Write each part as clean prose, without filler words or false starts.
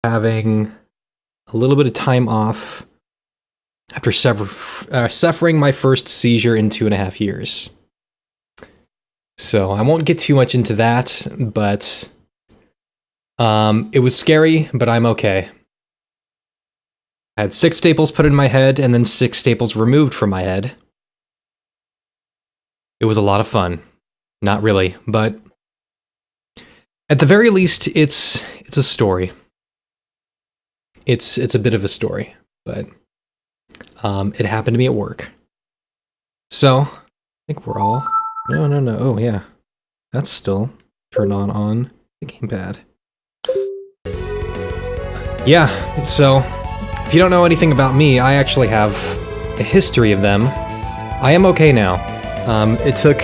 having a little bit of time off after suffering my first seizure in 2.5 years. So I won't get too much into that, but it was scary, but I'm okay. I had 6 staples put in my head and then 6 staples removed from my head. It was a lot of fun. Not really, but at the very least, it's a story. It's a bit of a story, but it happened to me at work. So, I think we're all... No. Oh, yeah. That's still turned on the gamepad. Yeah, so, if you don't know anything about me, I actually have a history of them. I am okay now. It took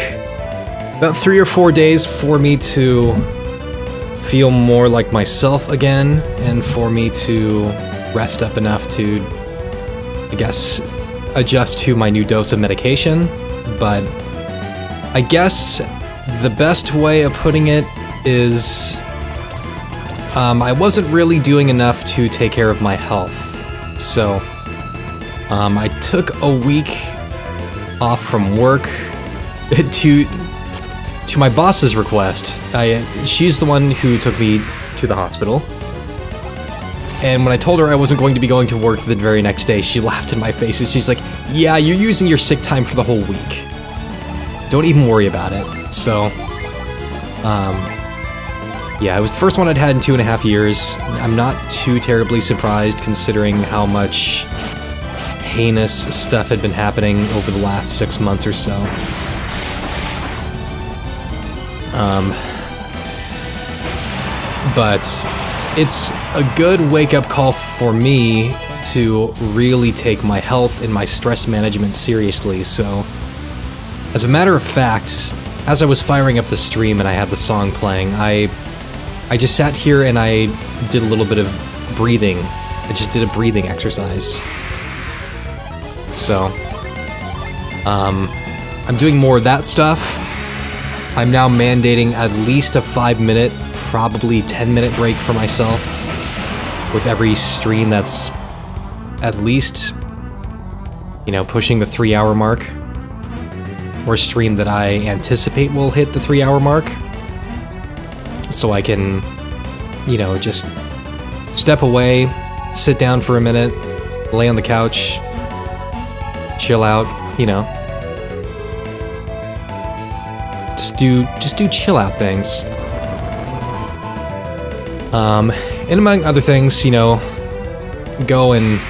about 3 or 4 days for me to feel more like myself again, and for me to rest up enough to, I guess, adjust to my new dose of medication, but I guess the best way of putting it is I wasn't really doing enough to take care of my health. So I took a week off from work to my boss's request. She's the one who took me to the hospital. And when I told her I wasn't going to be going to work the very next day, she laughed in my face and she's like, "Yeah, you're using your sick time for the whole week. Don't even worry about it." So, yeah, it was the first one I'd had in 2.5 years. I'm not too terribly surprised considering how much heinous stuff had been happening over the last 6 months or so. But it's a good wake-up call for me to really take my health and my stress management seriously, so as a matter of fact, as I was firing up the stream and I had the song playing, I just sat here and I did a little bit of breathing. I just did a breathing exercise. So, I'm doing more of that stuff. I'm now mandating at least a 5-minute, probably 10-minute break for myself with every stream that's at least, pushing the 3-hour mark. Or stream that I anticipate will hit the 3-hour mark. So I can, just step away, sit down for a minute, lay on the couch, chill out, Just do chill out things. And among other things, go and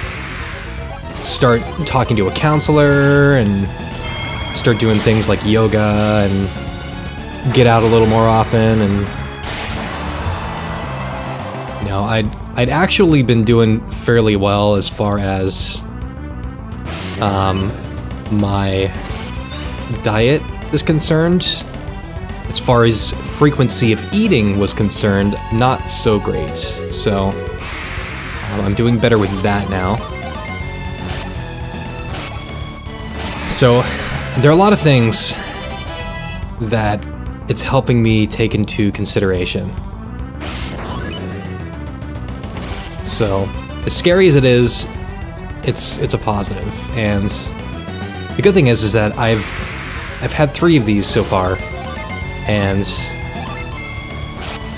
start talking to a counselor and start doing things like yoga and get out a little more often. And I'd actually been doing fairly well as far as my diet is concerned. As far as frequency of eating was concerned, not so great. So I'm doing better with that now. So there are a lot of things that it's helping me take into consideration. So, as scary as it is, it's a positive. And the good thing is that I've had 3 of these so far, and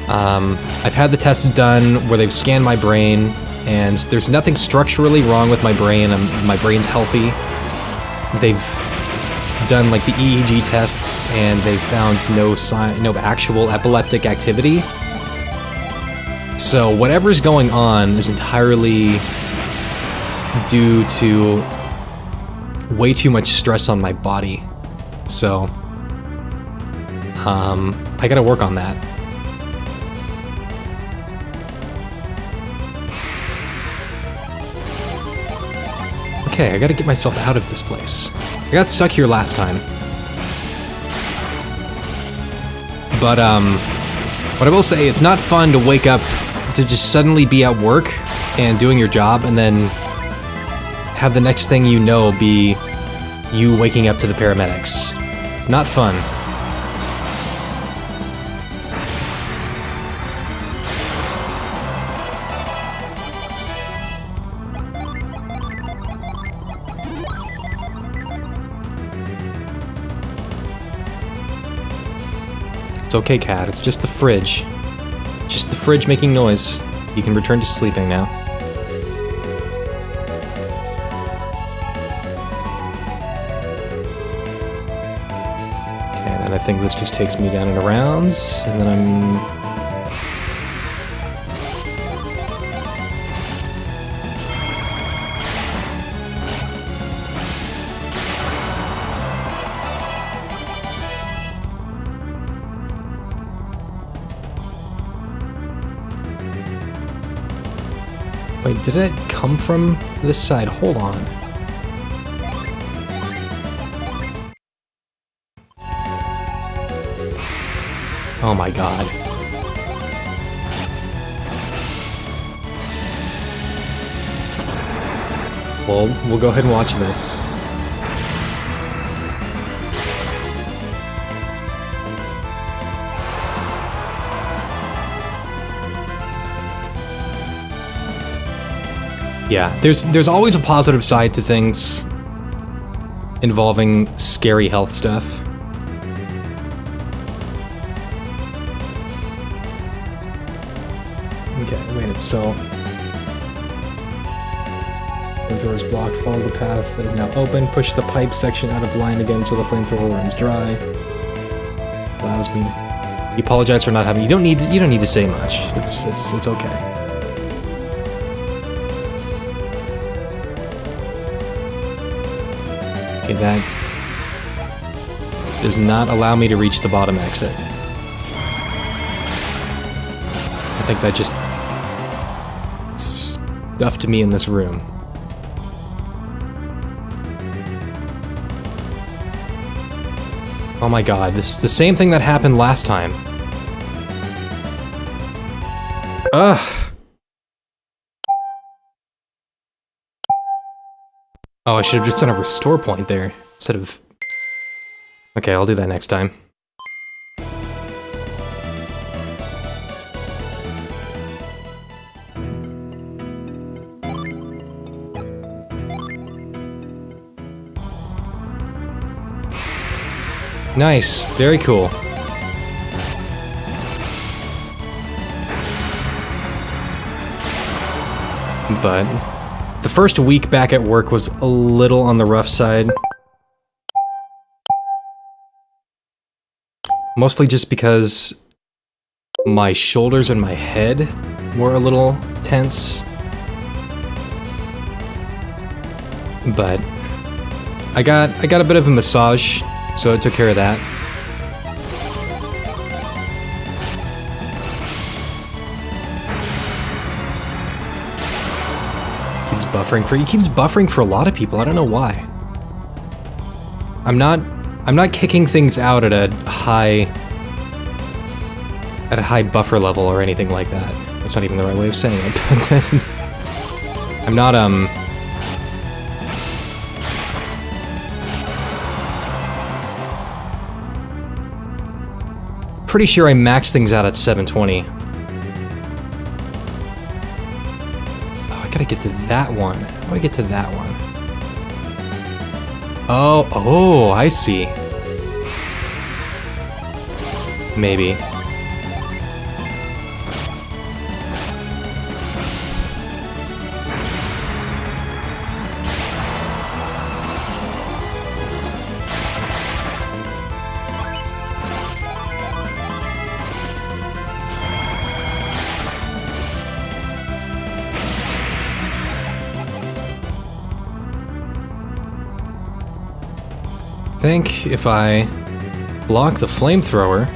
I've had the tests done where they've scanned my brain, and there's nothing structurally wrong with my brain. My brain's healthy. They've done like the EEG tests, and they've found no actual epileptic activity. So whatever's going on is entirely due to way too much stress on my body. So, I gotta work on that. Okay, I gotta get myself out of this place. I got stuck here last time. But, what I will say, it's not fun to wake up to just suddenly be at work and doing your job and then have the next thing you know be you waking up to the paramedics. It's not fun. okay, cat. It's just the fridge. Just the fridge making noise. You can return to sleeping now. Okay, then I think this just takes me down and around, and then I'm... Wait, did it come from this side? Hold on. Oh my god. Well, we'll go ahead and watch this. Yeah, there's always a positive side to things involving scary health stuff. Okay, wait, so... Flamethrower is blocked, follow the path that is now open, push the pipe section out of line again so the flamethrower runs dry. Allows me... You apologize for not having... You don't need to say much. It's okay. Okay, that does not allow me to reach the bottom exit. I think that just stuffed me in this room. Oh my god, this is the same thing that happened last time. Ugh. Oh, I should have just done a restore point there, instead of... Okay, I'll do that next time. Nice, very cool. But... the first week back at work was a little on the rough side. Mostly just because my shoulders and my head were a little tense. But I got a bit of a massage, so it took care of that. He keeps buffering for a lot of people. I don't know why. I'm not kicking things out at a high buffer level or anything like that. That's not even the right way of saying it. But I'm not pretty sure I maxed things out at 720. I gotta get to that one. How do I get to that one? Oh, I see. Maybe. I think if I block the flamethrower...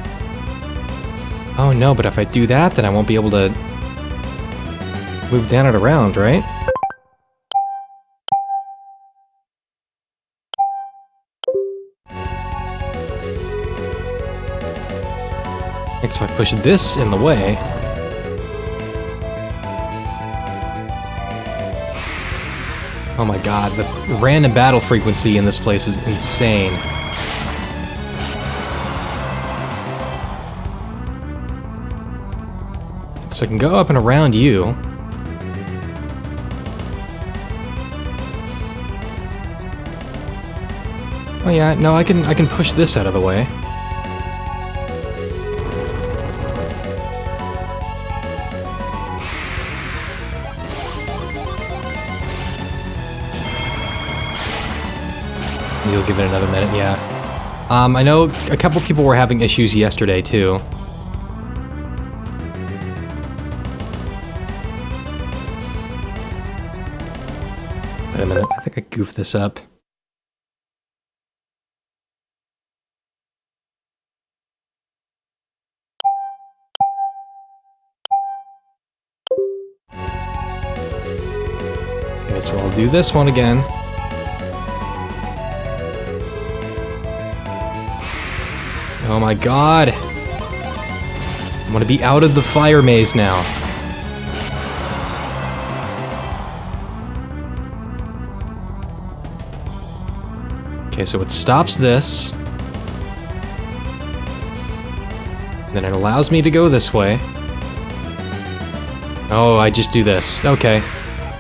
Oh no, but if I do that, then I won't be able to move down and around, right? Next, if I push this in the way... Oh my god, the random battle frequency in this place is insane. So I can go up and around you. Oh yeah, no, I can push this out of the way. You'll give it another minute, yeah. I know a couple people were having issues yesterday, too. Wait a minute, I think I goofed this up. Okay, so I'll do this one again. Oh my god! I want to be out of the fire maze now. Okay, so it stops this. Then it allows me to go this way. Oh, I just do this. Okay.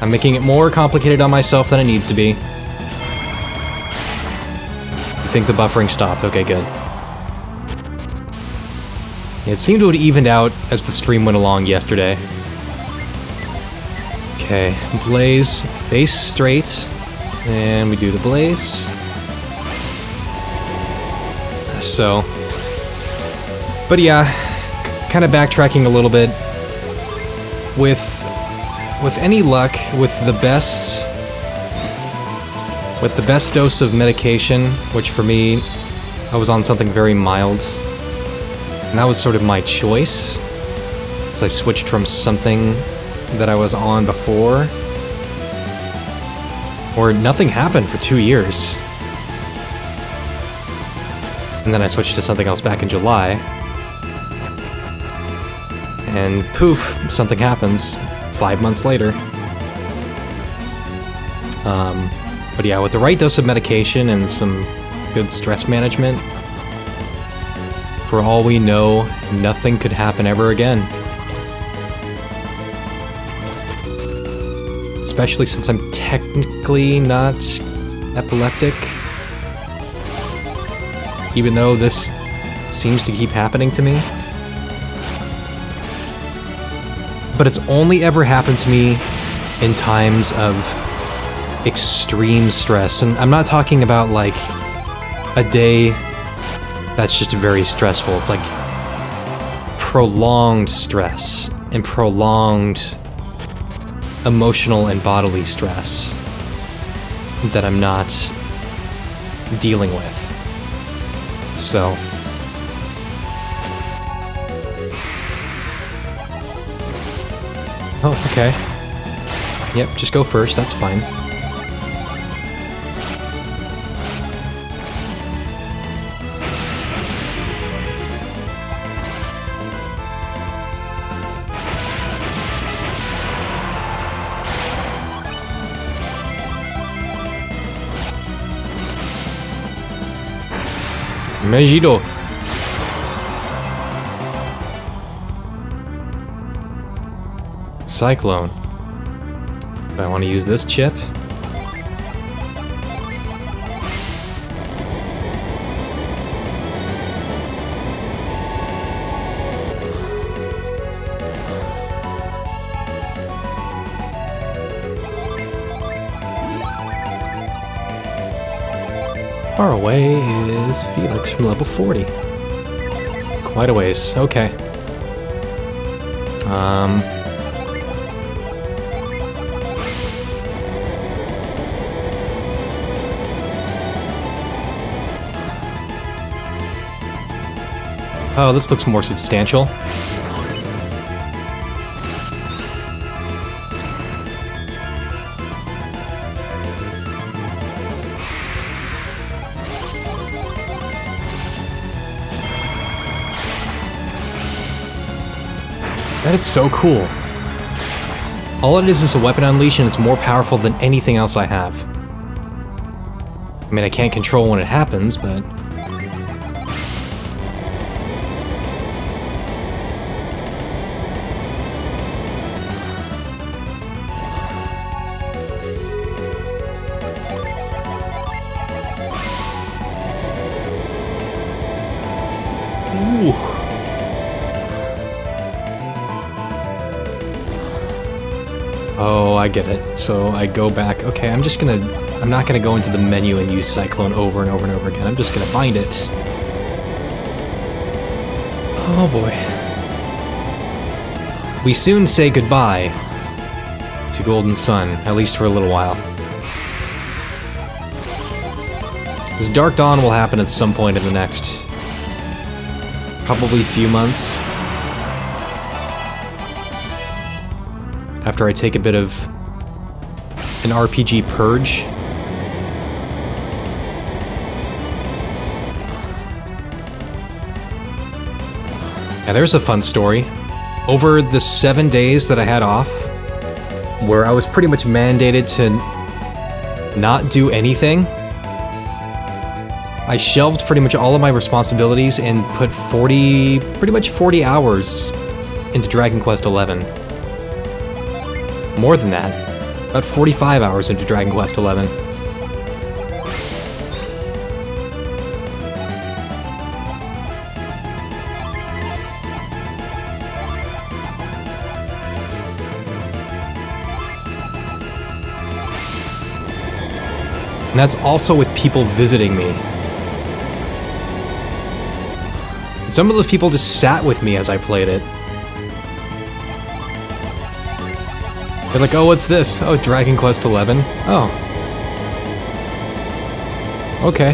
I'm making it more complicated on myself than it needs to be. I think the buffering stopped. Okay, good. It seemed to have evened out as the stream went along yesterday. Okay, blaze, face straight, and we do the blaze. So, but yeah, kind of backtracking a little bit. With any luck, with the best dose of medication, which for me, I was on something very mild. And that was sort of my choice, so I switched from something that I was on before, or nothing happened for 2 years. And then I switched to something else back in July. And poof, something happens 5 months later. But yeah, with the right dose of medication and some good stress management, for all we know, nothing could happen ever again. Especially since I'm technically not epileptic. Even though this seems to keep happening to me. But it's only ever happened to me in times of extreme stress. And I'm not talking about like a day that's just very stressful. It's like prolonged stress and prolonged emotional and bodily stress that I'm not dealing with. So oh, okay. Yep, just go first, that's fine. Mejido. Cyclone. Do I want to use this chip? Far away is Felix from level 40. Quite a ways. Okay. Oh, this looks more substantial. That is so cool. All it is a weapon unleash, and it's more powerful than anything else I have. I mean, I can't control when it happens, but... Ooh. Oh, I get it. So I go back. Okay, I'm not gonna go into the menu and use Cyclone over and over and over again. I'm just gonna bind it. Oh boy. We soon say goodbye to Golden Sun, at least for a little while. This Dark Dawn will happen at some point in the next probably few months. After I take a bit of an RPG purge. Yeah, there's a fun story. Over the 7 days that I had off, where I was pretty much mandated to not do anything, I shelved pretty much all of my responsibilities and put pretty much 40 hours into Dragon Quest XI. More than that, about 45 hours into Dragon Quest XI. And that's also with people visiting me. And some of those people just sat with me as I played it. They're like, oh, what's this? Oh, Dragon Quest XI? Oh. Okay.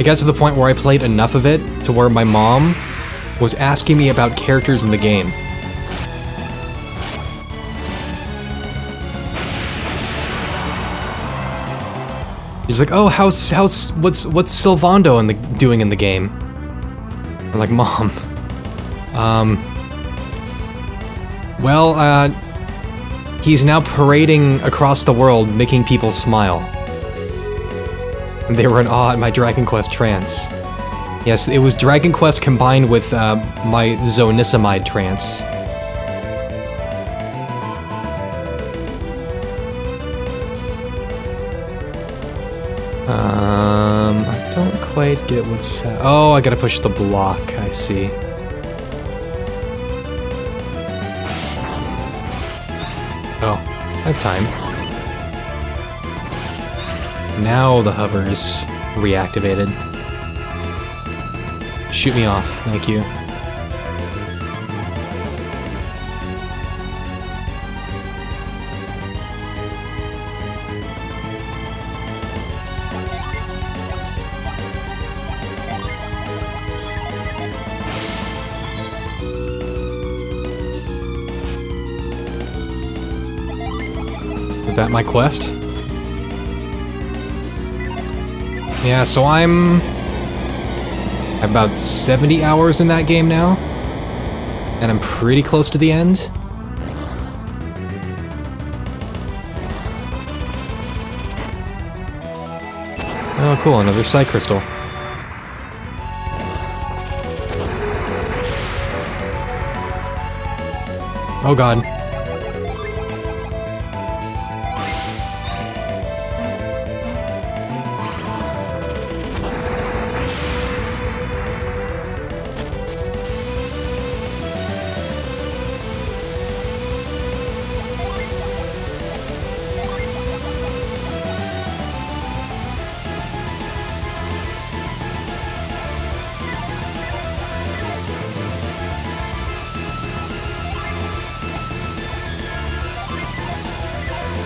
It got to the point where I played enough of it to where my mom was asking me about characters in the game. She's like, oh, what's Sylvando doing in the game? I'm like, Mom, well, he's now parading across the world, making people smile. And they were in awe at my Dragon Quest trance. Yes, it was Dragon Quest combined with my Zonissamide trance. I don't quite get what's... Oh, I gotta push the block, I see. Oh, I have time. Now the hover's reactivated. Shoot me off, thank you. Is that my quest? Yeah, so I'm about 70 hours in that game now, and I'm pretty close to the end. Oh cool, another Psy Crystal. Oh god.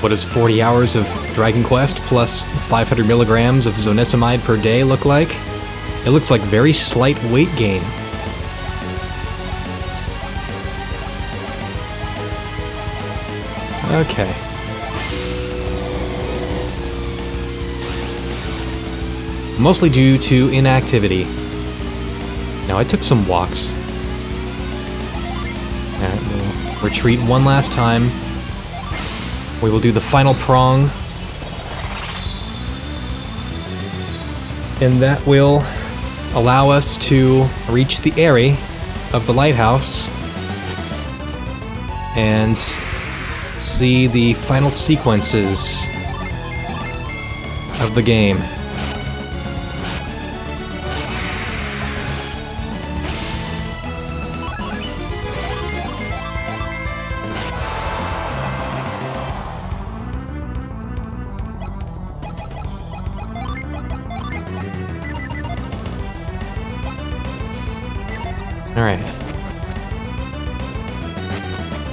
What does 40 hours of Dragon Quest plus 500 milligrams of Zonissamide per day look like? It looks like very slight weight gain. Okay. Mostly due to inactivity. Now, I took some walks. Alright, we'll retreat one last time. We will do the final prong. And that will allow us to reach the area of the lighthouse and see the final sequences of the game.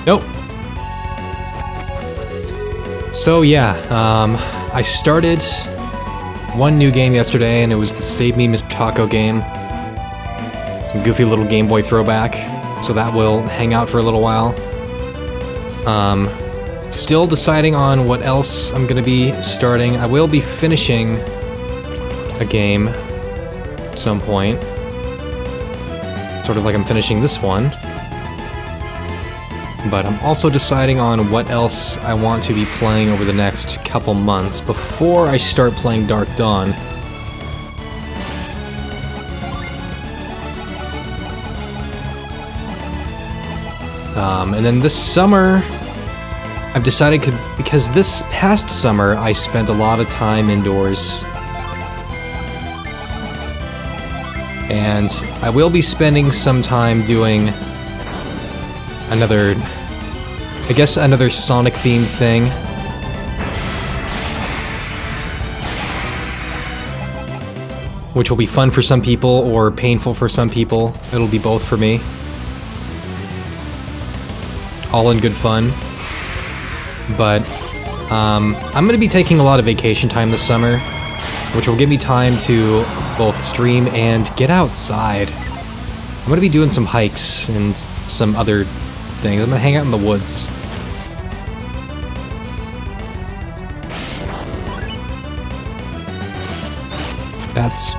Nope. So yeah, I started one new game yesterday, and it was the Save Me Mr. Taco game. Some goofy little Game Boy throwback, so that will hang out for a little while. Still deciding on what else I'm gonna be starting. I will be finishing a game at some point. Sort of like I'm finishing this one. But I'm also deciding on what else I want to be playing over the next couple months before I start playing Dark Dawn. And then this summer, I've decided because this past summer I spent a lot of time indoors. And I will be spending some time doing another Sonic themed thing. Which will be fun for some people or painful for some people. It'll be both for me. All in good fun. But I'm gonna be taking a lot of vacation time this summer, which will give me time to both stream and get outside. I'm gonna be doing some hikes and some other things. I'm gonna hang out in the woods.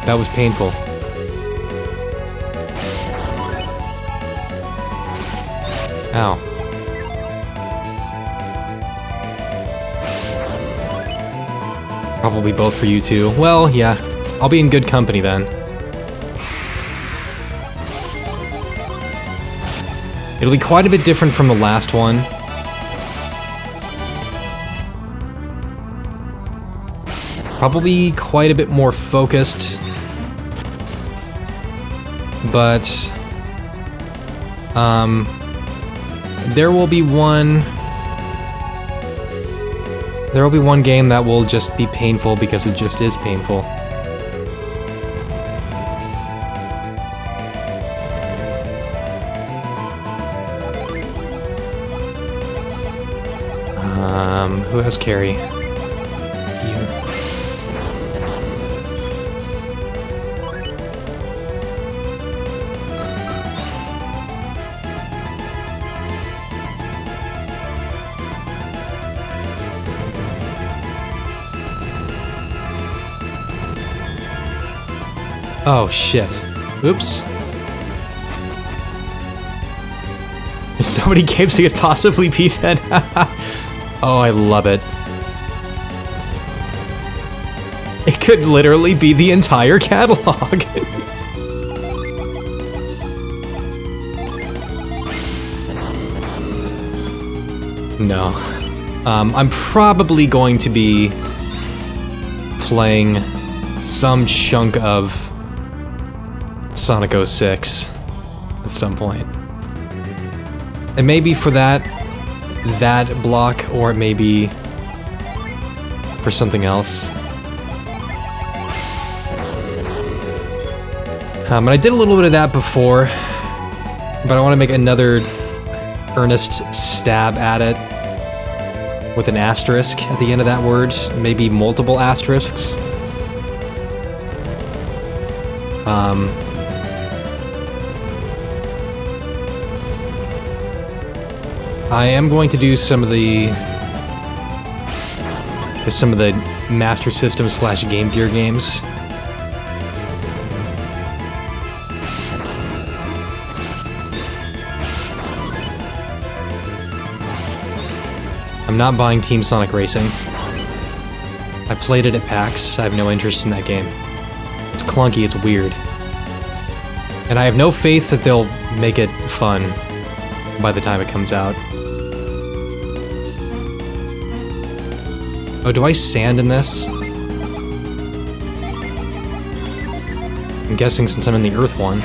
That was painful. Ow. Probably both for you too. Well, yeah. I'll be in good company then. It'll be quite a bit different from the last one. Probably quite a bit more focused. But there will be one game that will just be painful because it just is painful. Who has carry? It's you. Oh shit. Oops. There's so many games that could possibly be then. Oh, I love it. It could literally be the entire catalog. No. I'm probably going to be playing some chunk of Sonic 06 at some point. It may be for that block, or it may be for something else. And I did a little bit of that before, but I want to make another earnest stab at it with an asterisk at the end of that word, maybe multiple asterisks. I am going to do some of the Master System / Game Gear games. I'm not buying Team Sonic Racing. I played it at PAX. I have no interest in that game. It's clunky, it's weird. And I have no faith that they'll make it fun by the time it comes out. Oh, do I sand in this? I'm guessing since I'm in the Earth one.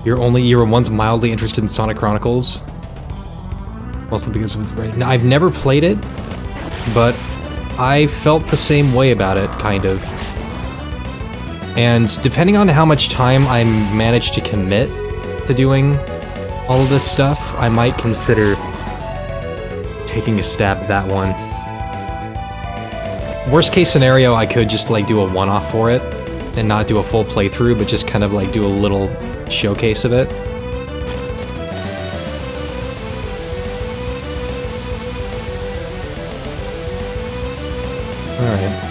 You were once mildly interested in Sonic Chronicles? Mostly because it was right. Now, I've never played it, but I felt the same way about it, kind of. And depending on how much time I manage to commit to doing all of this stuff, I might consider taking a stab at that one. Worst case scenario, I could just like do a one-off for it and not do a full playthrough, but just kind of like do a little showcase of it. Alright.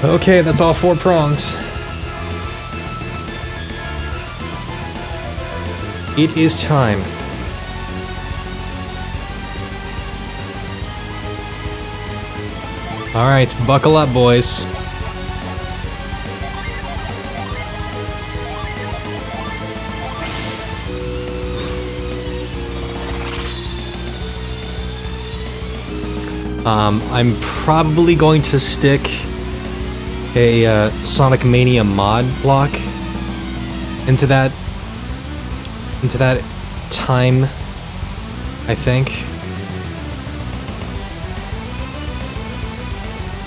Okay, that's all 4 prongs. It is time. Alright, buckle up, boys. I'm probably going to stick a Sonic Mania mod block into that time, I think.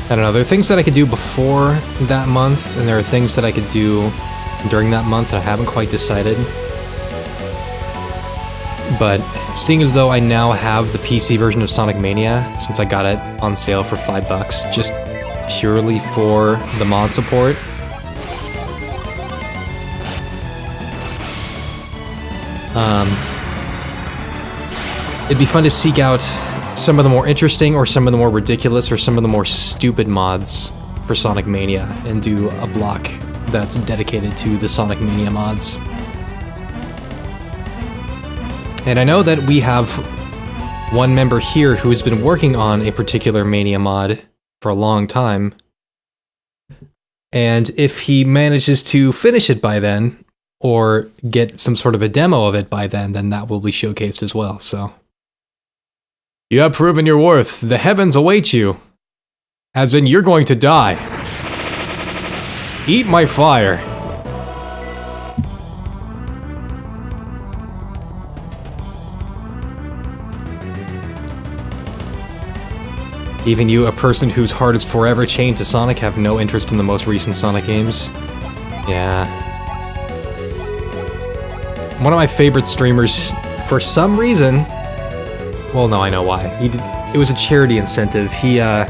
I don't know, there are things that I could do before that month, and there are things that I could do during that month that I haven't quite decided. But seeing as though I now have the PC version of Sonic Mania, since I got it on sale for $5, just purely for the mod support, it'd be fun to seek out some of the more interesting, or some of the more ridiculous, or some of the more stupid mods for Sonic Mania, and do a block that's dedicated to the Sonic Mania mods. And I know that we have one member here who has been working on a particular Mania mod for a long time, and if he manages to finish it by then, or get some sort of a demo of it by then that will be showcased as well, so. You have proven your worth. The heavens await you. As in, you're going to die. Eat my fire. Even you, a person whose heart is forever chained to Sonic, have no interest in the most recent Sonic games? Yeah. One of my favorite streamers, for some reason... Well, no, I know why. It was a charity incentive. He did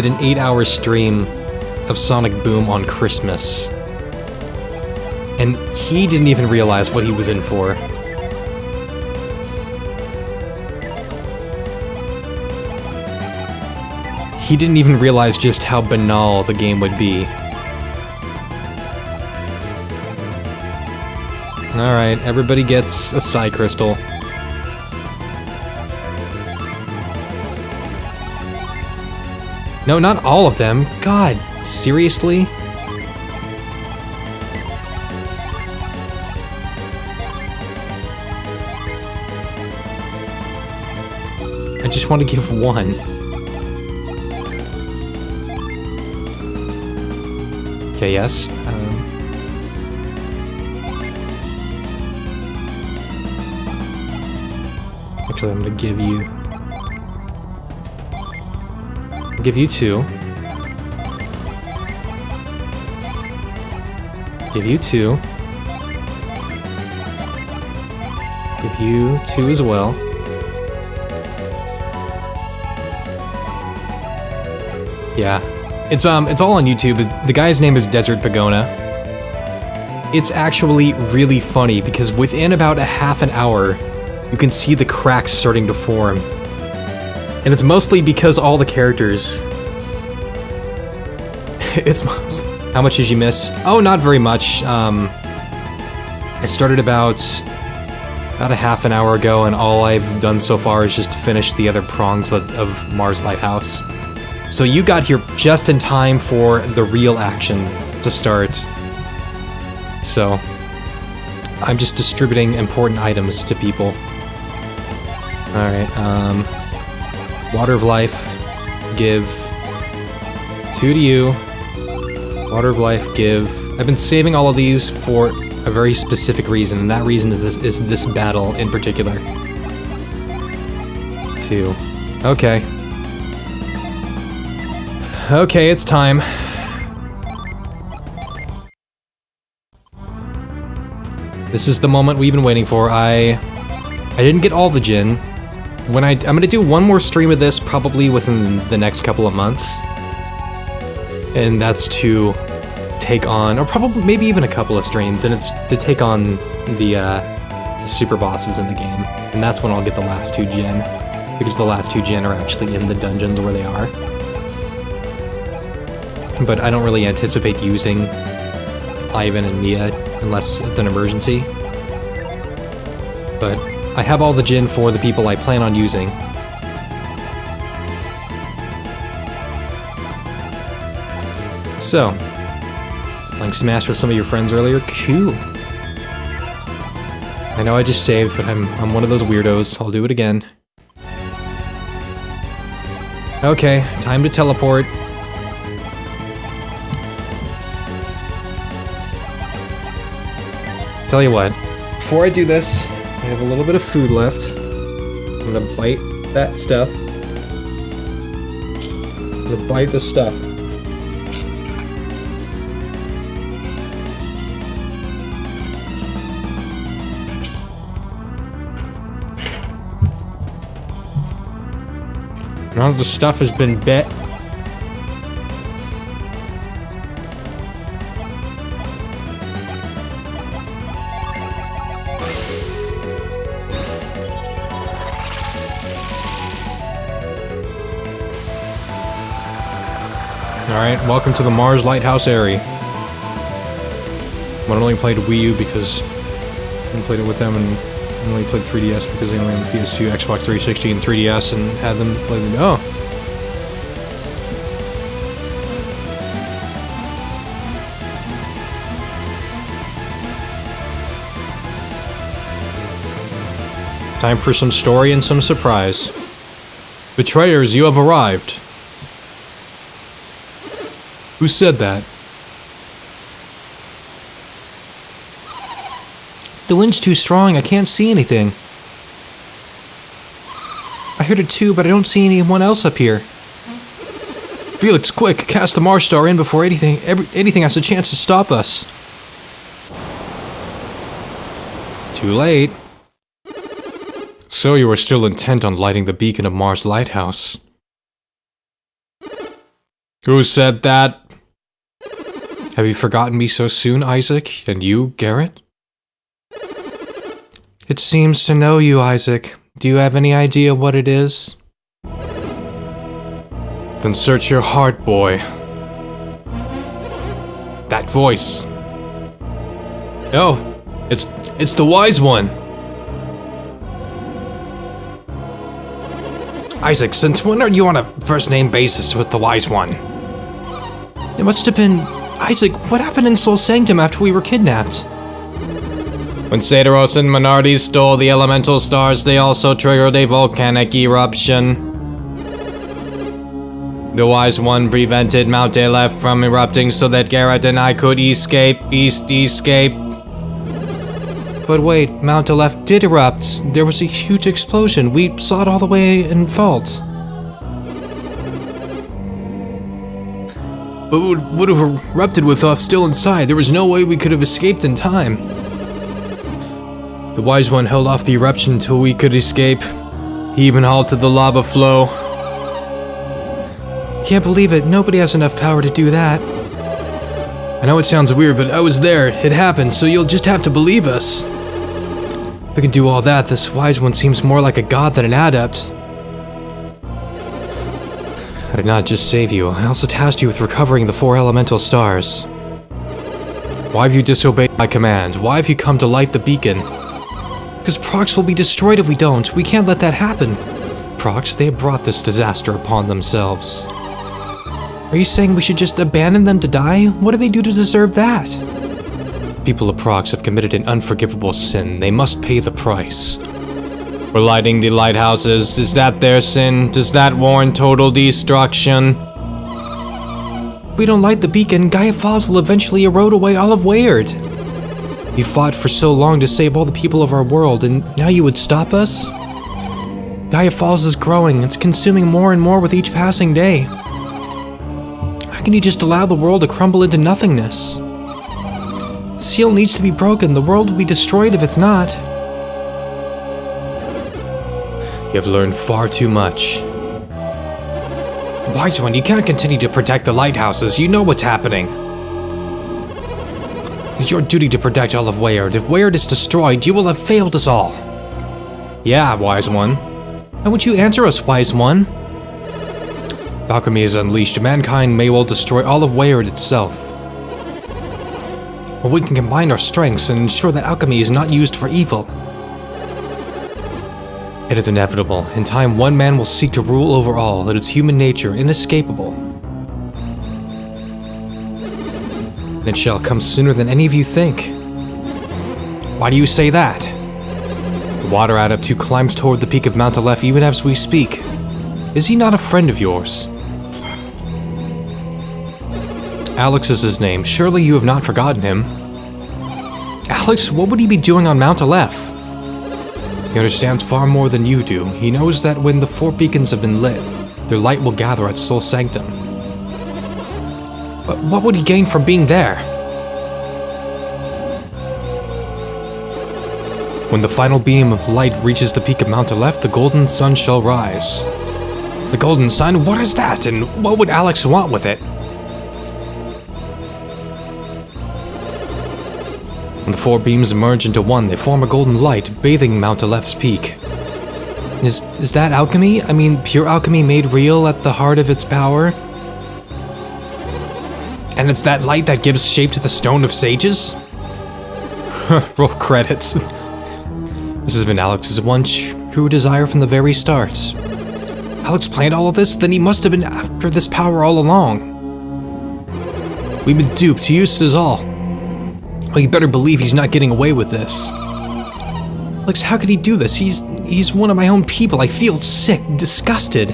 an 8-hour stream of Sonic Boom on Christmas. And he didn't even realize what he was in for. He didn't even realize just how banal the game would be. Alright, everybody gets a Psy Crystal. No, not all of them. God, seriously? I just want to give one. Okay, yes. Actually, I'm gonna give you... I'll give you 2. Give you 2. Give you 2 as well. Yeah. It's all on YouTube. The guy's name is Desert Pagona. It's actually really funny because within about a half an hour, you can see the cracks starting to form. And it's mostly because all the characters... It's mostly... How much did you miss? Oh, not very much. I started about a half an hour ago, and all I've done so far is just finish the other prongs of Mars Lighthouse. So you got here just in time for the real action to start. So, I'm just distributing important items to people. Alright, Water of Life, give 2 to you. Water of Life, give... I've been saving all of these for a very specific reason, and that reason is this battle in particular. 2. Okay. Okay, it's time. This is the moment we've been waiting for. I didn't get all the gin. I'm gonna do one more stream of this probably within the next couple of months. And that's to take on, or probably maybe even a couple of streams, and it's to take on the super bosses in the game. And that's when I'll get the last 2 gin, because the last 2 gin are actually in the dungeons where they are. But I don't really anticipate using Ivan and Mia unless it's an emergency. But I have all the gin for the people I plan on using. So, playing Smash with some of your friends earlier? Cool. I know I just saved, but I'm one of those weirdos. I'll do it again. Okay, time to teleport. Tell you what, before I do this, I have a little bit of food left. I'm gonna bite that stuff. I'm gonna bite the stuff. Now the stuff has been bit. Alright, welcome to the Mars Lighthouse area. I only played Wii U because I played it with them, and I only played 3DS because they only had PS2, Xbox 360, and 3DS, and had them play them. Oh! Time for some story and some surprise. Betrayers, you have arrived. Who said that? The wind's too strong, I can't see anything. I heard it too, but I don't see anyone else up here. Felix, quick, cast the Mars Star in before anything has a chance to stop us. Too late. So you are still intent on lighting the beacon of Mars Lighthouse. Who said that? Have you forgotten me so soon, Isaac? And you, Garrett? It seems to know you, Isaac. Do you have any idea what it is? Then search your heart, boy. That voice. Oh, it's the wise one. Isaac, since when are you on a first-name basis with the wise one? It must have been... Isaac, what happened in Soul Sanctum after we were kidnapped? When Sadaros and Menardes stole the elemental stars, they also triggered a volcanic eruption. The Wise One prevented Mount Aleph from erupting so that Garrett and I could escape. But wait, Mount Aleph did erupt. There was a huge explosion. We saw it all the way in Vault. But it would have erupted with us still inside. There was no way we could have escaped in time. The Wise One held off the eruption until we could escape. He even halted the lava flow. Can't believe it. Nobody has enough power to do that. I know it sounds weird, but I was there. It happened, so you'll just have to believe us. If we can do all that, this Wise One seems more like a god than an adept. I did not just save you, I also tasked you with recovering the 4 elemental stars. Why have you disobeyed my commands? Why have you come to light the beacon? Because Prox will be destroyed if we don't. We can't let that happen. Prox, they have brought this disaster upon themselves. Are you saying we should just abandon them to die? What do they do to deserve that? People of Prox have committed an unforgivable sin. They must pay the price. For lighting the lighthouses, is that their sin? Does that warrant total destruction? If we don't light the beacon, Gaia Falls will eventually erode away all of Weird. You fought for so long to save all the people of our world, and now you would stop us? Gaia Falls is growing. It's consuming more and more with each passing day. How can you just allow the world to crumble into nothingness? The seal needs to be broken. The world will be destroyed if it's not. You have learned far too much. Wise One, you can't continue to protect the lighthouses. You know what's happening. It's your duty to protect all of Weird. If Weird is destroyed, you will have failed us all. Yeah, Wise One. How would you answer us, Wise One? If alchemy is unleashed, mankind may well destroy all of Weird itself. But we can combine our strengths and ensure that alchemy is not used for evil. It is inevitable. In time, one man will seek to rule over all. It is human nature, inescapable. And it shall come sooner than any of you think. Why do you say that? The water Adeptu climbs toward the peak of Mount Aleph even as we speak. Is he not a friend of yours? Alex is his name. Surely you have not forgotten him. Alex, what would he be doing on Mount Aleph? He understands far more than you do. He knows that when the 4 beacons have been lit, their light will gather at Soul Sanctum. But what would he gain from being there? When the final beam of light reaches the peak of Mount Aleph, the golden sun shall rise. The golden sun? What is that? And what would Alex want with it? When the 4 beams merge into one, they form a golden light, bathing Mount Aleph's peak. Is that alchemy? I mean, pure alchemy made real at the heart of its power? And it's that light that gives shape to the Stone of Sages? Roll credits. This has been Alex's one true desire from the very start. Alex planned all of this? Then he must have been after this power all along. We've been duped. He used us all. Well, you better believe he's not getting away with this. Alex, how could he do this? He's one of my own people. I feel sick, disgusted.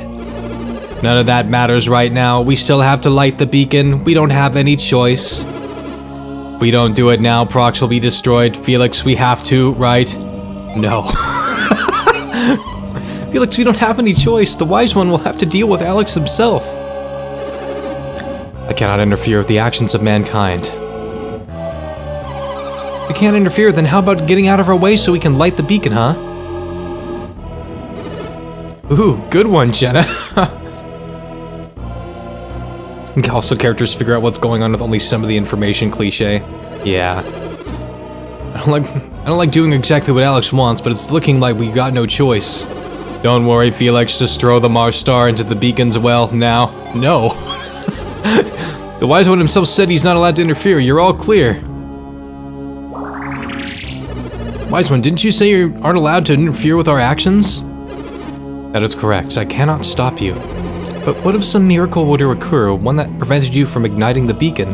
None of that matters right now. We still have to light the beacon. We don't have any choice. If we don't do it now, Prox will be destroyed. Felix, we have to, right? No. Felix, we don't have any choice. The Wise One will have to deal with Alex himself. I cannot interfere with the actions of mankind. We can't interfere, then how about getting out of our way so we can light the beacon, huh? Ooh, good one, Jenna. Also, characters figure out what's going on with only some of the information cliche. Yeah. I don't like doing exactly what Alex wants, but it's looking like we got no choice. Don't worry, Felix, just throw the Mars star into the beacon's well now. No. The Wise One himself said he's not allowed to interfere. You're all clear. Wise One, didn't you say you aren't allowed to interfere with our actions? That is correct. I cannot stop you. But what if some miracle were to occur, one that prevented you from igniting the beacon?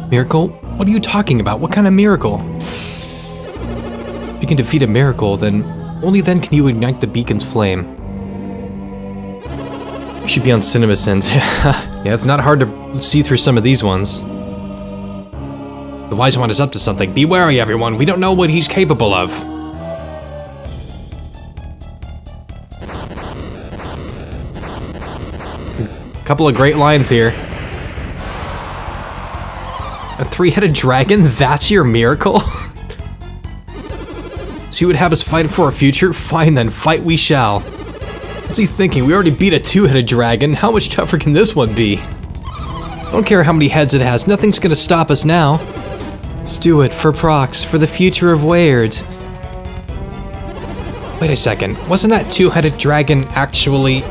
Miracle? What are you talking about? What kind of miracle? If you can defeat a miracle, then only then can you ignite the beacon's flame. You should be on CinemaSins. Yeah, it's not hard to see through some of these ones. The Wise One is up to something. Be wary, everyone. We don't know what he's capable of. Couple of great lines here. A 3-headed dragon? That's your miracle? So you would have us fight for our future? Fine then, fight we shall. What's he thinking? We already beat a 2-headed dragon. How much tougher can this one be? I don't care how many heads it has. Nothing's gonna stop us now. Let's do it for Prox, for the future of Weird. Wait a second. Wasn't that 2-headed dragon actually...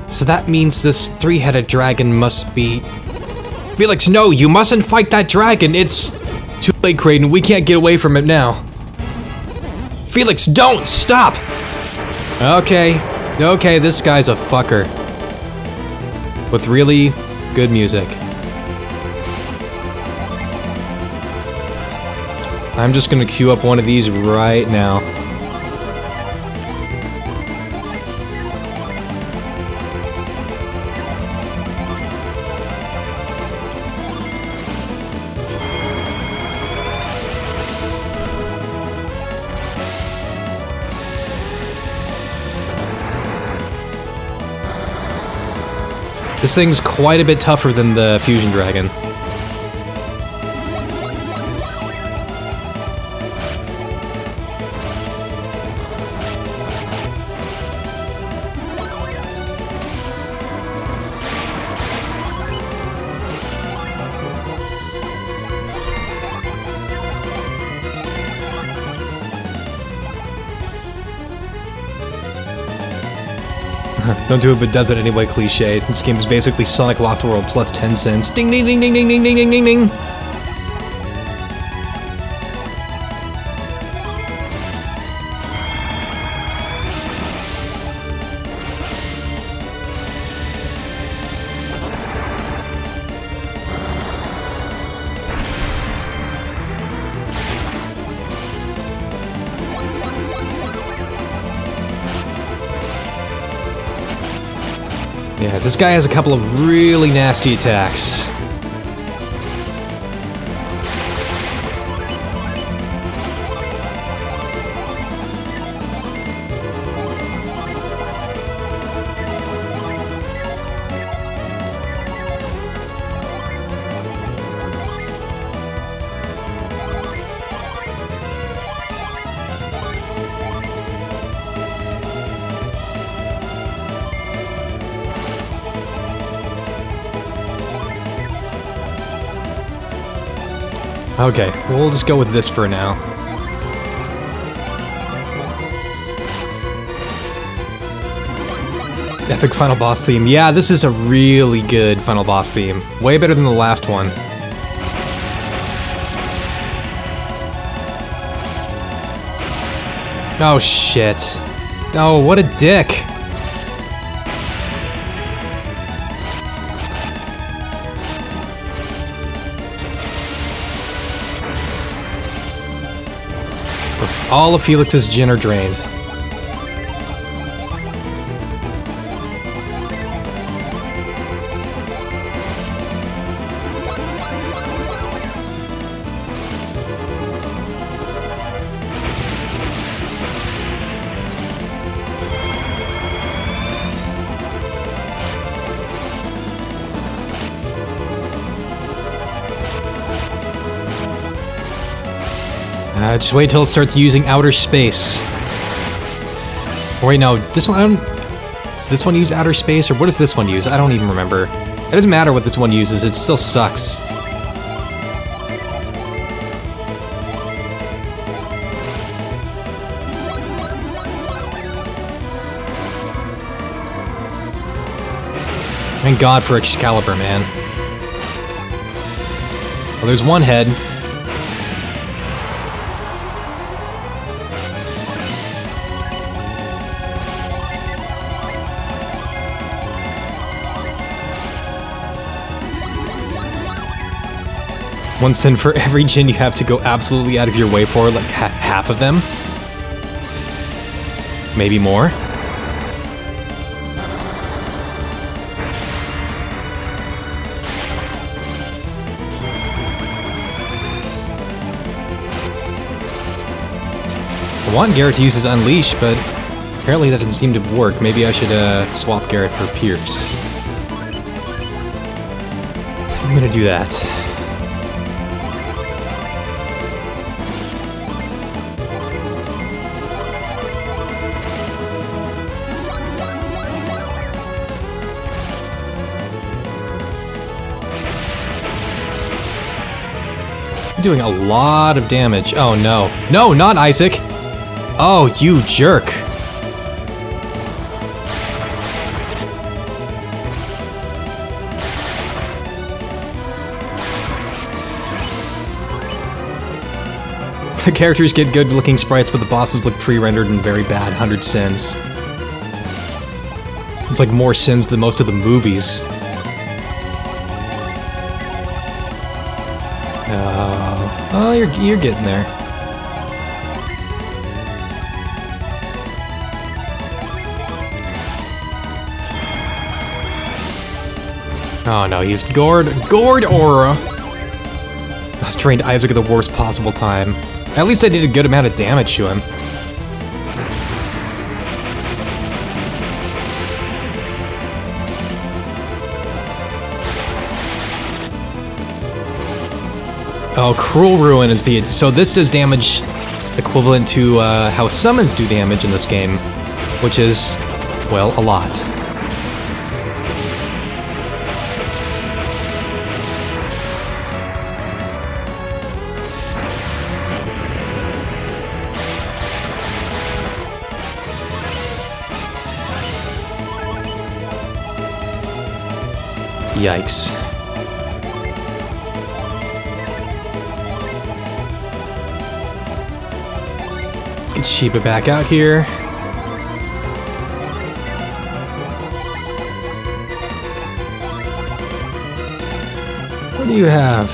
So that means this 3-headed dragon must be... Felix, no, you mustn't fight that dragon. It's too late, Kraden. We can't get away from it now. Felix, don't! Stop! Okay, this guy's a fucker. With really good music. I'm just gonna queue up one of these right now. This thing's quite a bit tougher than the Fusion Dragon. Don't do it, but does it anyway, cliche. This game is basically Sonic Lost World plus 10 cents. Ding ding ding ding ding ding ding ding ding ding! Yeah, this guy has a couple of really nasty attacks. Okay, we'll just go with this for now. Epic final boss theme. Yeah, this is a really good final boss theme. Way better than the last one. Oh, shit. Oh, what a dick. So all of Felix's Jin are drained. Just wait till it starts using outer space. Or wait, no, this one, does this one use outer space, or what does this one use? I don't even remember. It doesn't matter what this one uses, it still sucks. Thank God for Excalibur, man. Well, there's one head. One sin for every Jin you have to go absolutely out of your way for, like half of them. Maybe more. I want Garrett to use his Unleash, but apparently that doesn't seem to work. Maybe I should swap Garrett for Pierce. I'm gonna do that. Doing a lot of damage. Oh no. No, not Isaac! Oh, you jerk. The characters get good looking sprites, but the bosses look pre-rendered and very bad. 100 sins. It's like more sins than most of the movies. Oh, you're getting there. Oh no, he's Gourd Aura. I was trained Isaac at the worst possible time. At least I did a good amount of damage to him. Oh, Cruel Ruin is the... So this does damage equivalent to how summons do damage in this game, which is, well, a lot. Yikes. Let's get Sheba back out here. What do you have?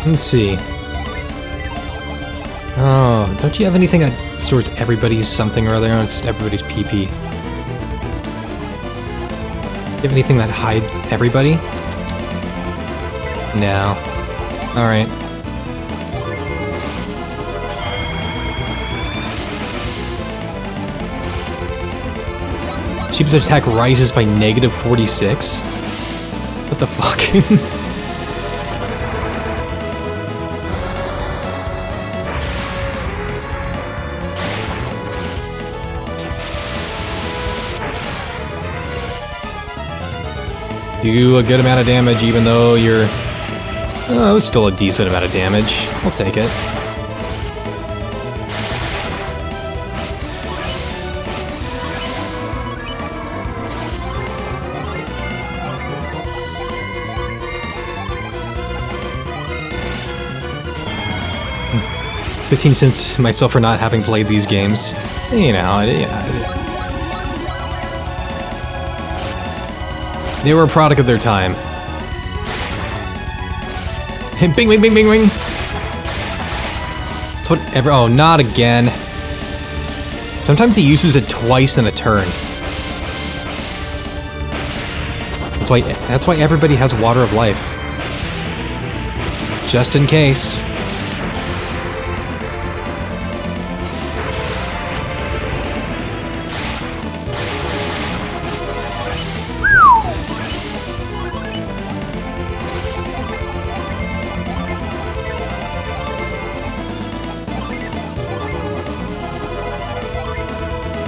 Let's see. Oh, don't you have anything that stores everybody's something or other? No, it's just everybody's PP. Do you have anything that hides everybody? No. Alright. Sheep's attack rises by -46? What the fuck? Do a good amount of damage even though you're... Oh, it's still a decent amount of damage. I'll take it. Hmm. 15 cents to myself for not having played these games. You know, they were a product of their time. Bing, bing, bing, bing, bing! That's what oh, not again. Sometimes he uses it twice in a turn. That's why everybody has Water of Life. Just in case.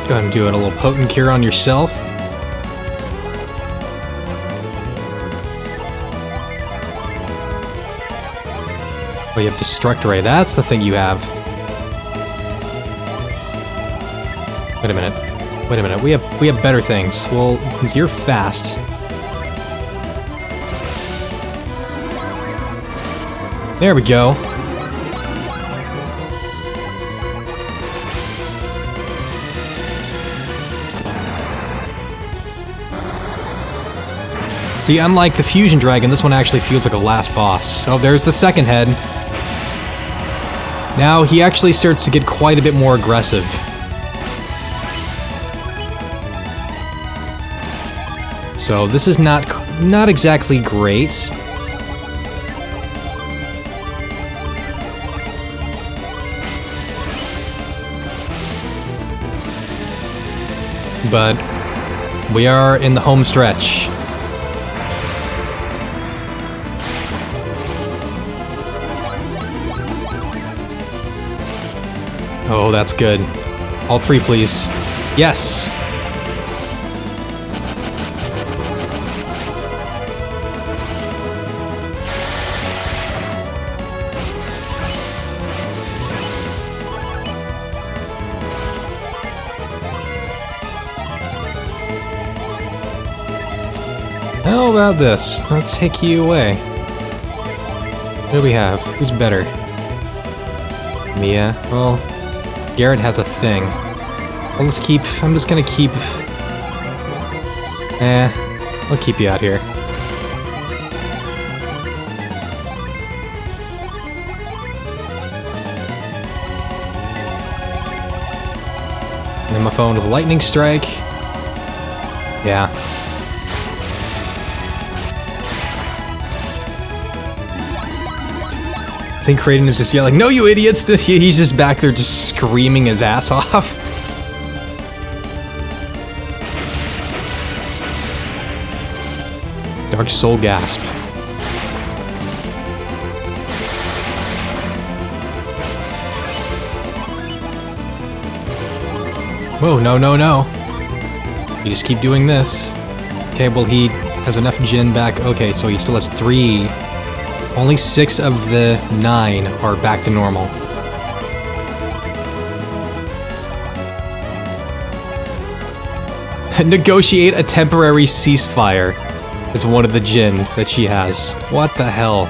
Go ahead and do a little potent cure on yourself. Oh, you have Destruct Ray. That's the thing you have. Wait a minute. Wait a minute. We have better things. Well, since you're fast. There we go. See, unlike the Fusion Dragon, this one actually feels like a last boss. Oh, there's the second head. Now he actually starts to get quite a bit more aggressive. So this is not exactly great. But we are in the home stretch. Oh, that's good. All three, please. Yes! How about this? Let's take you away. What do we have? Who's better? Mia? Well... Garrett has a thing. Well, let's keep... I'm just gonna keep... I'll keep you out here. And then my phone with a lightning strike. Yeah. think Kraden is just yelling, "No, you idiots!" He's just back there just screaming his ass off. Dark Soul Gasp. Whoa, no, no, no. You just keep doing this. Okay, well, he has enough Jin back. Okay, so he still has 3. Only 6 of the 9 are back to normal. Negotiate a temporary ceasefire is one of the Jin that she has. What the hell?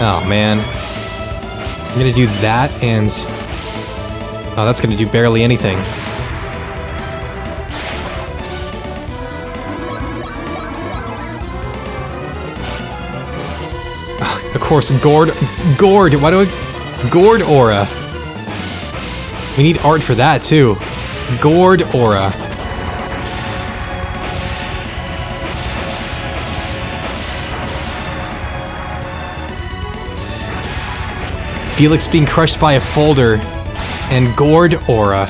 Oh, man. I'm gonna do that and... Oh, that's gonna do barely anything. Oh, of course, Gourd, why do I... Gourd Aura. We need art for that, too. Gourd Aura. Felix being crushed by a folder. And Gourd Aura.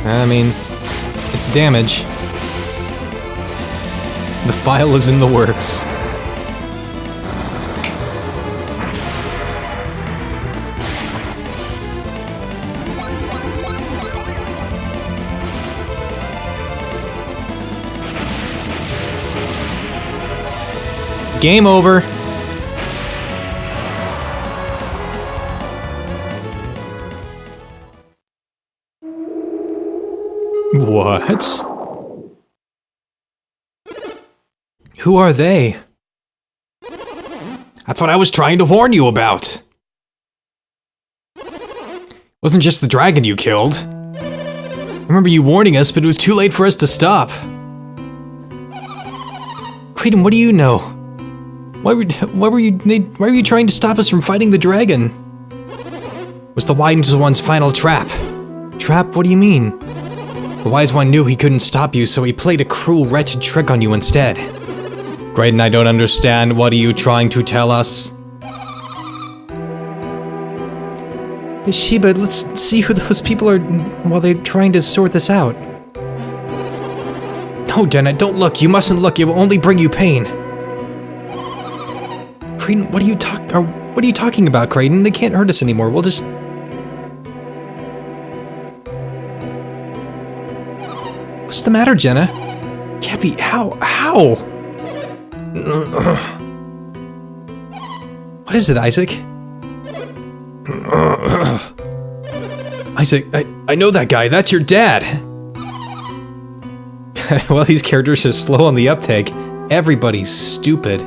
I mean, it's damage. The file is in the works. Game over. What? Who are they? That's what I was trying to warn you about. Wasn't just the dragon you killed. I remember you warning us, but it was too late for us to stop. Kraden, what do you know? Why were you trying to stop us from fighting the dragon? Was the Wise One's final trap? Trap? What do you mean? The Wise One knew he couldn't stop you, so he played a cruel, wretched trick on you instead. Kraden, I don't understand. What are you trying to tell us? Shiba, let's see who those people are while they're trying to sort this out. No, Jenna, don't look. You mustn't look. It will only bring you pain. Kraden, what are you talking about, Kraden? They can't hurt us anymore. We'll just... What's the matter, Jenna? Can't be... How? What is it, Isaac? Isaac, I know that guy. That's your dad. Well, these characters are slow on the uptake. Everybody's stupid.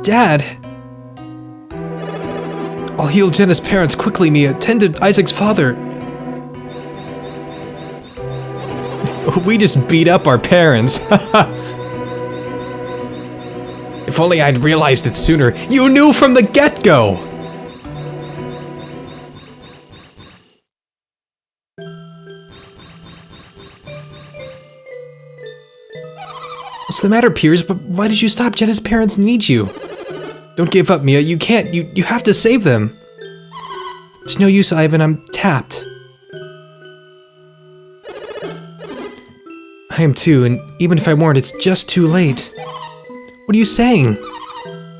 Dad. I'll heal Jenna's parents quickly, Mia. Tend to Isaac's father. We just beat up our parents. If only I'd realized it sooner. You knew from the get-go! What's the matter, Piers? But why did you stop? Jenna's parents need you. Don't give up, Mia. You can't. You have to save them. It's no use, Ivan. I'm tapped. I am too, and even if I weren't, it's just too late. What are you saying?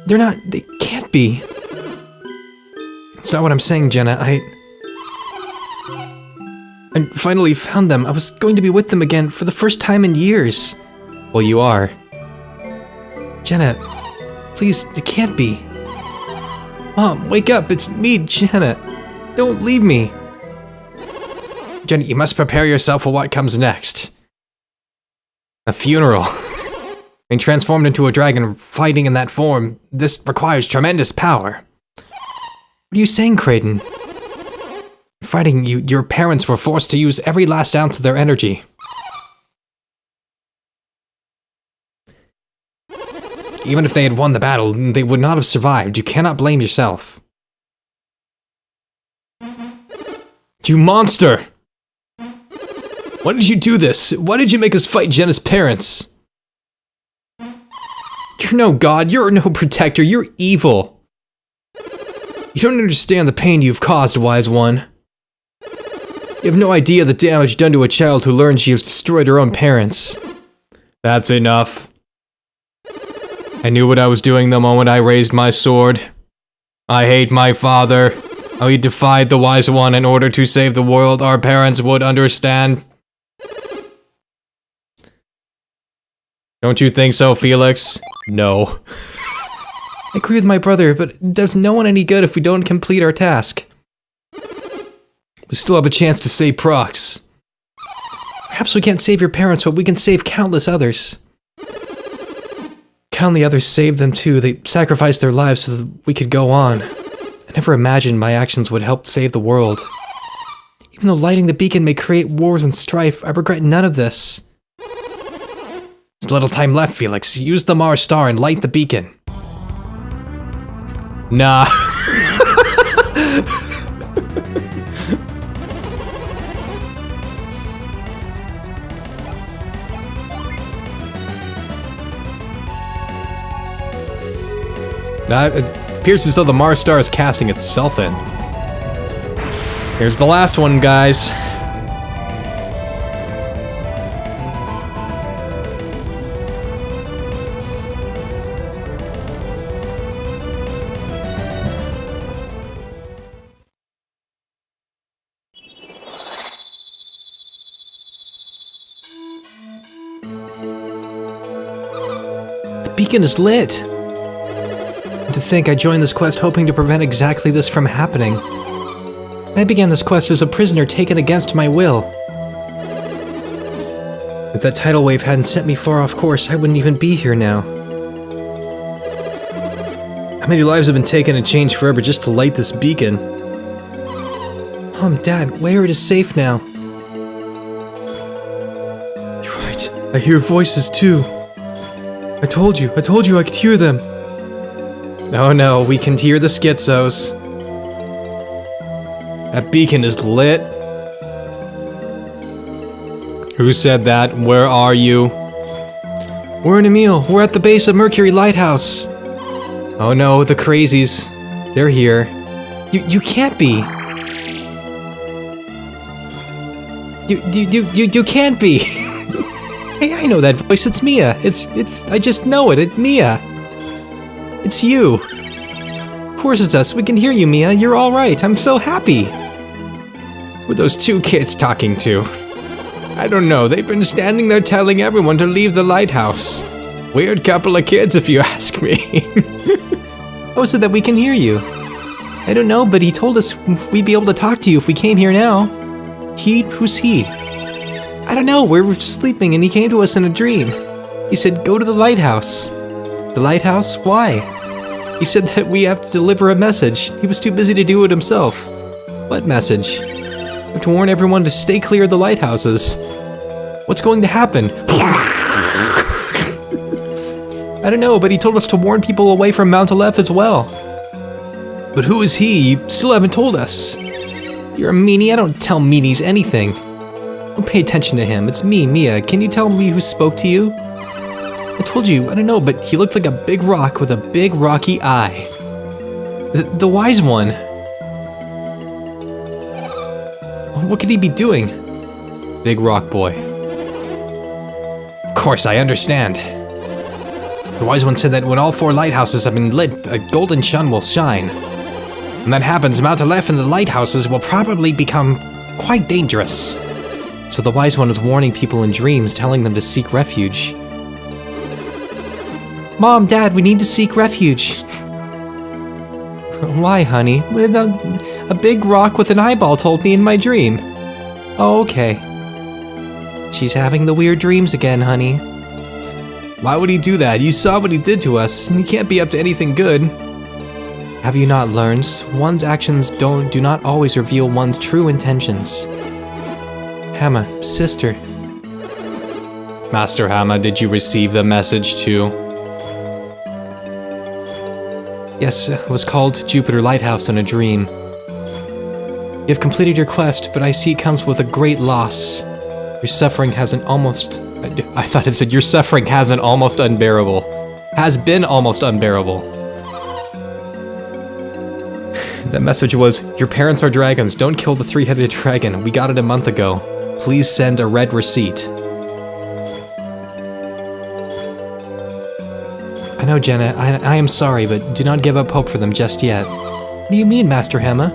They can't be. It's not what I'm saying, Jenna. I finally found them. I was going to be with them again for the first time in years. Well, you are. Jenna, please, it can't be. Mom, wake up. It's me, Jenna. Don't leave me. Jenna, you must prepare yourself for what comes next. A funeral. Being transformed into a dragon, fighting in that form, this requires tremendous power. What are you saying, Kraden? Fighting you, your parents were forced to use every last ounce of their energy. Even if they had won the battle, they would not have survived. You cannot blame yourself. You monster! Why did you do this? Why did you make us fight Jenna's parents? You're no god, you're no protector, you're evil. You don't understand the pain you've caused, Wise One. You have no idea the damage done to a child who learns she has destroyed her own parents. That's enough. I knew what I was doing the moment I raised my sword. I hate my father. How he defied the Wise One in order to save the world. Our parents would understand. Don't you think so, Felix? No. I agree with my brother, but it does no one any good if we don't complete our task. We still have a chance to save Prox. Perhaps we can't save your parents, but we can save countless others. Countless others saved them too. They sacrificed their lives so that we could go on. I never imagined my actions would help save the world. Even though lighting the beacon may create wars and strife, I regret none of this. There's little time left, Felix. Use the Mars Star and light the beacon. Nah. It appears as though the Mars Star is casting itself in. Here's the last one, guys. The beacon is lit. To think I joined this quest hoping to prevent exactly this from happening. I began this quest as a prisoner taken against my will. If that tidal wave hadn't sent me far off course, I wouldn't even be here now. How many lives have been taken and changed forever just to light this beacon? Mom, Dad, Laird is safe now. You're right, I hear voices too. I told you I could hear them. Oh no, we can hear the schizos. That beacon is lit. Who said that? Where are you? We're in Emil. We're at the base of Mercury Lighthouse. Oh no, the crazies. They're here. You can't be. You can't be. Hey, I know that voice. It's Mia. I just know it. It's Mia. It's you. Of course it's us. We can hear you, Mia. You're all right. I'm so happy. Who are those two kids talking to? I don't know. They've been standing there telling everyone to leave the lighthouse. Weird couple of kids, if you ask me. Oh, so that we can hear you. I don't know, but he told us we'd be able to talk to you if we came here now. He? Who's he? I don't know. We were sleeping and he came to us in a dream. He said, go to the lighthouse. The lighthouse? Why? He said that we have to deliver a message. He was too busy to do it himself. What message? We have to warn everyone to stay clear of the lighthouses. What's going to happen? I don't know, but he told us to warn people away from Mount Aleph as well. But who is he? You still haven't told us. You're a meanie. I don't tell meanies anything. Don't pay attention to him. It's me, Mia. Can you tell me who spoke to you? I told you, I don't know, but he looked like a big rock with a big rocky eye. The Wise One. What could he be doing? Big rock boy. Of course, I understand. The Wise One said that when all 4 lighthouses have been lit, a golden sun will shine. When that happens, Mount Aleph and the lighthouses will probably become quite dangerous. So the Wise One is warning people in dreams, telling them to seek refuge. Mom, Dad, we need to seek refuge. Why, honey? A big rock with an eyeball told me in my dream. Oh, okay. She's having the weird dreams again, honey. Why would he do that? You saw what he did to us. He can't be up to anything good. Have you not learned? One's actions do not always reveal one's true intentions. Hamma, sister. Master Hamma, did you receive the message too? Yes, it was called Jupiter Lighthouse in a dream. You have completed your quest, but I see it comes with a great loss. Your suffering has an almost... I thought it said your suffering has an almost unbearable. Has been almost unbearable. The message was, your parents are dragons, don't kill the three-headed dragon. We got it a month ago. Please send a red receipt. I know, Jenna, I am sorry, but do not give up hope for them just yet. What do you mean, Master Hema?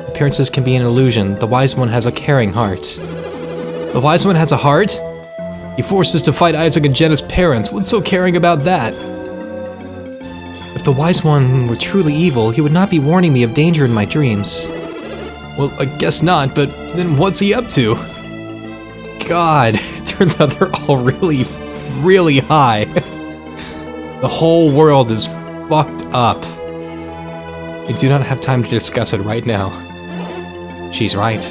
Appearances can be an illusion. The Wise One has a caring heart. The Wise One has a heart? He forced us to fight Isaac and Jenna's parents. What's so caring about that? If the Wise One were truly evil, he would not be warning me of danger in my dreams. Well, I guess not, but then what's he up to? God, turns out they're all really, really high. The whole world is fucked up. I do not have time to discuss it right now. She's right.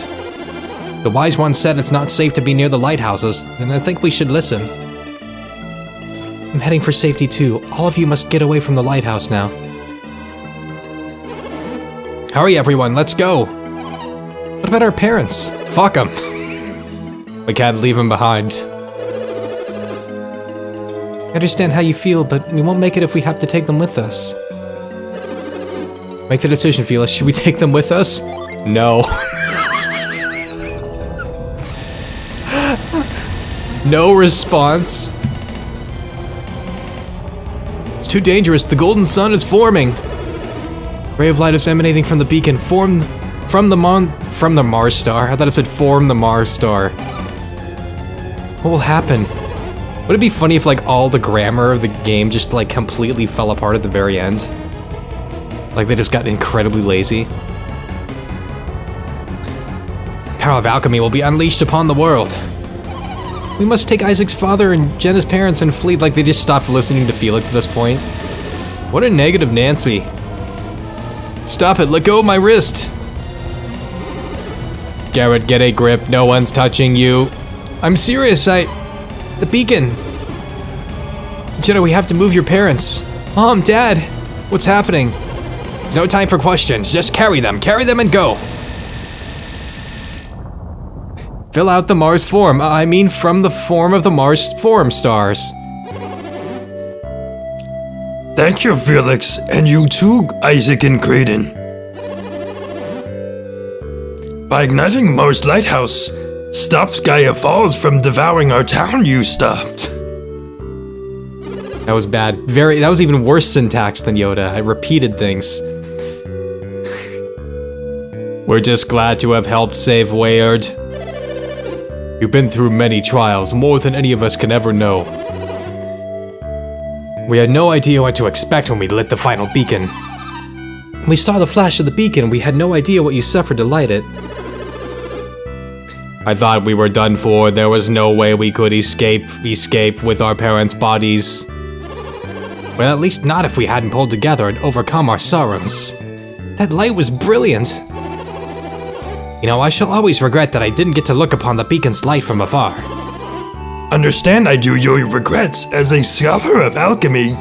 The Wise One said it's not safe to be near the lighthouses, and I think we should listen. I'm heading for safety too. All of you must get away from the lighthouse now. Hurry everyone, let's go! What about our parents? Fuck them! We can't leave them behind. I understand how you feel, but we won't make it if we have to take them with us. Make the decision, Felix. Should we take them with us? No. No response. It's too dangerous. The golden sun is forming. Ray of light is emanating from the beacon. From the Mars star. I thought it said form the Mars star. What will happen? Would it be funny if, like, all the grammar of the game just, like, completely fell apart at the very end? Like, they just got incredibly lazy? The power of alchemy will be unleashed upon the world. We must take Isaac's father and Jenna's parents and flee. Like, they just stopped listening to Felix at this point. What a negative Nancy. Stop it, let go of my wrist. Garrett, get a grip, no one's touching you. I'm serious, the beacon. Jenna, we have to move your parents. Mom, Dad, what's happening? No time for questions, just carry them and go. Fill out the Mars form, I mean from the form of the Mars form stars. Thank you, Felix, and you too, Isaac and Creighton. By igniting Mars Lighthouse, stopped Gaia Falls from devouring our town, you stopped. That was bad. That was even worse syntax than Yoda. I repeated things. We're just glad to have helped save Wayard. You've been through many trials, more than any of us can ever know. We had no idea what to expect when we lit the final beacon. We saw the flash of the beacon, we had no idea what you suffered to light it. I thought we were done for. There was no way we could escape with our parents' bodies. Well, at least not if we hadn't pulled together and overcome our sorrows. That light was brilliant. You know, I shall always regret that I didn't get to look upon the beacon's light from afar. Understand I do your regrets. As a scholar of alchemy,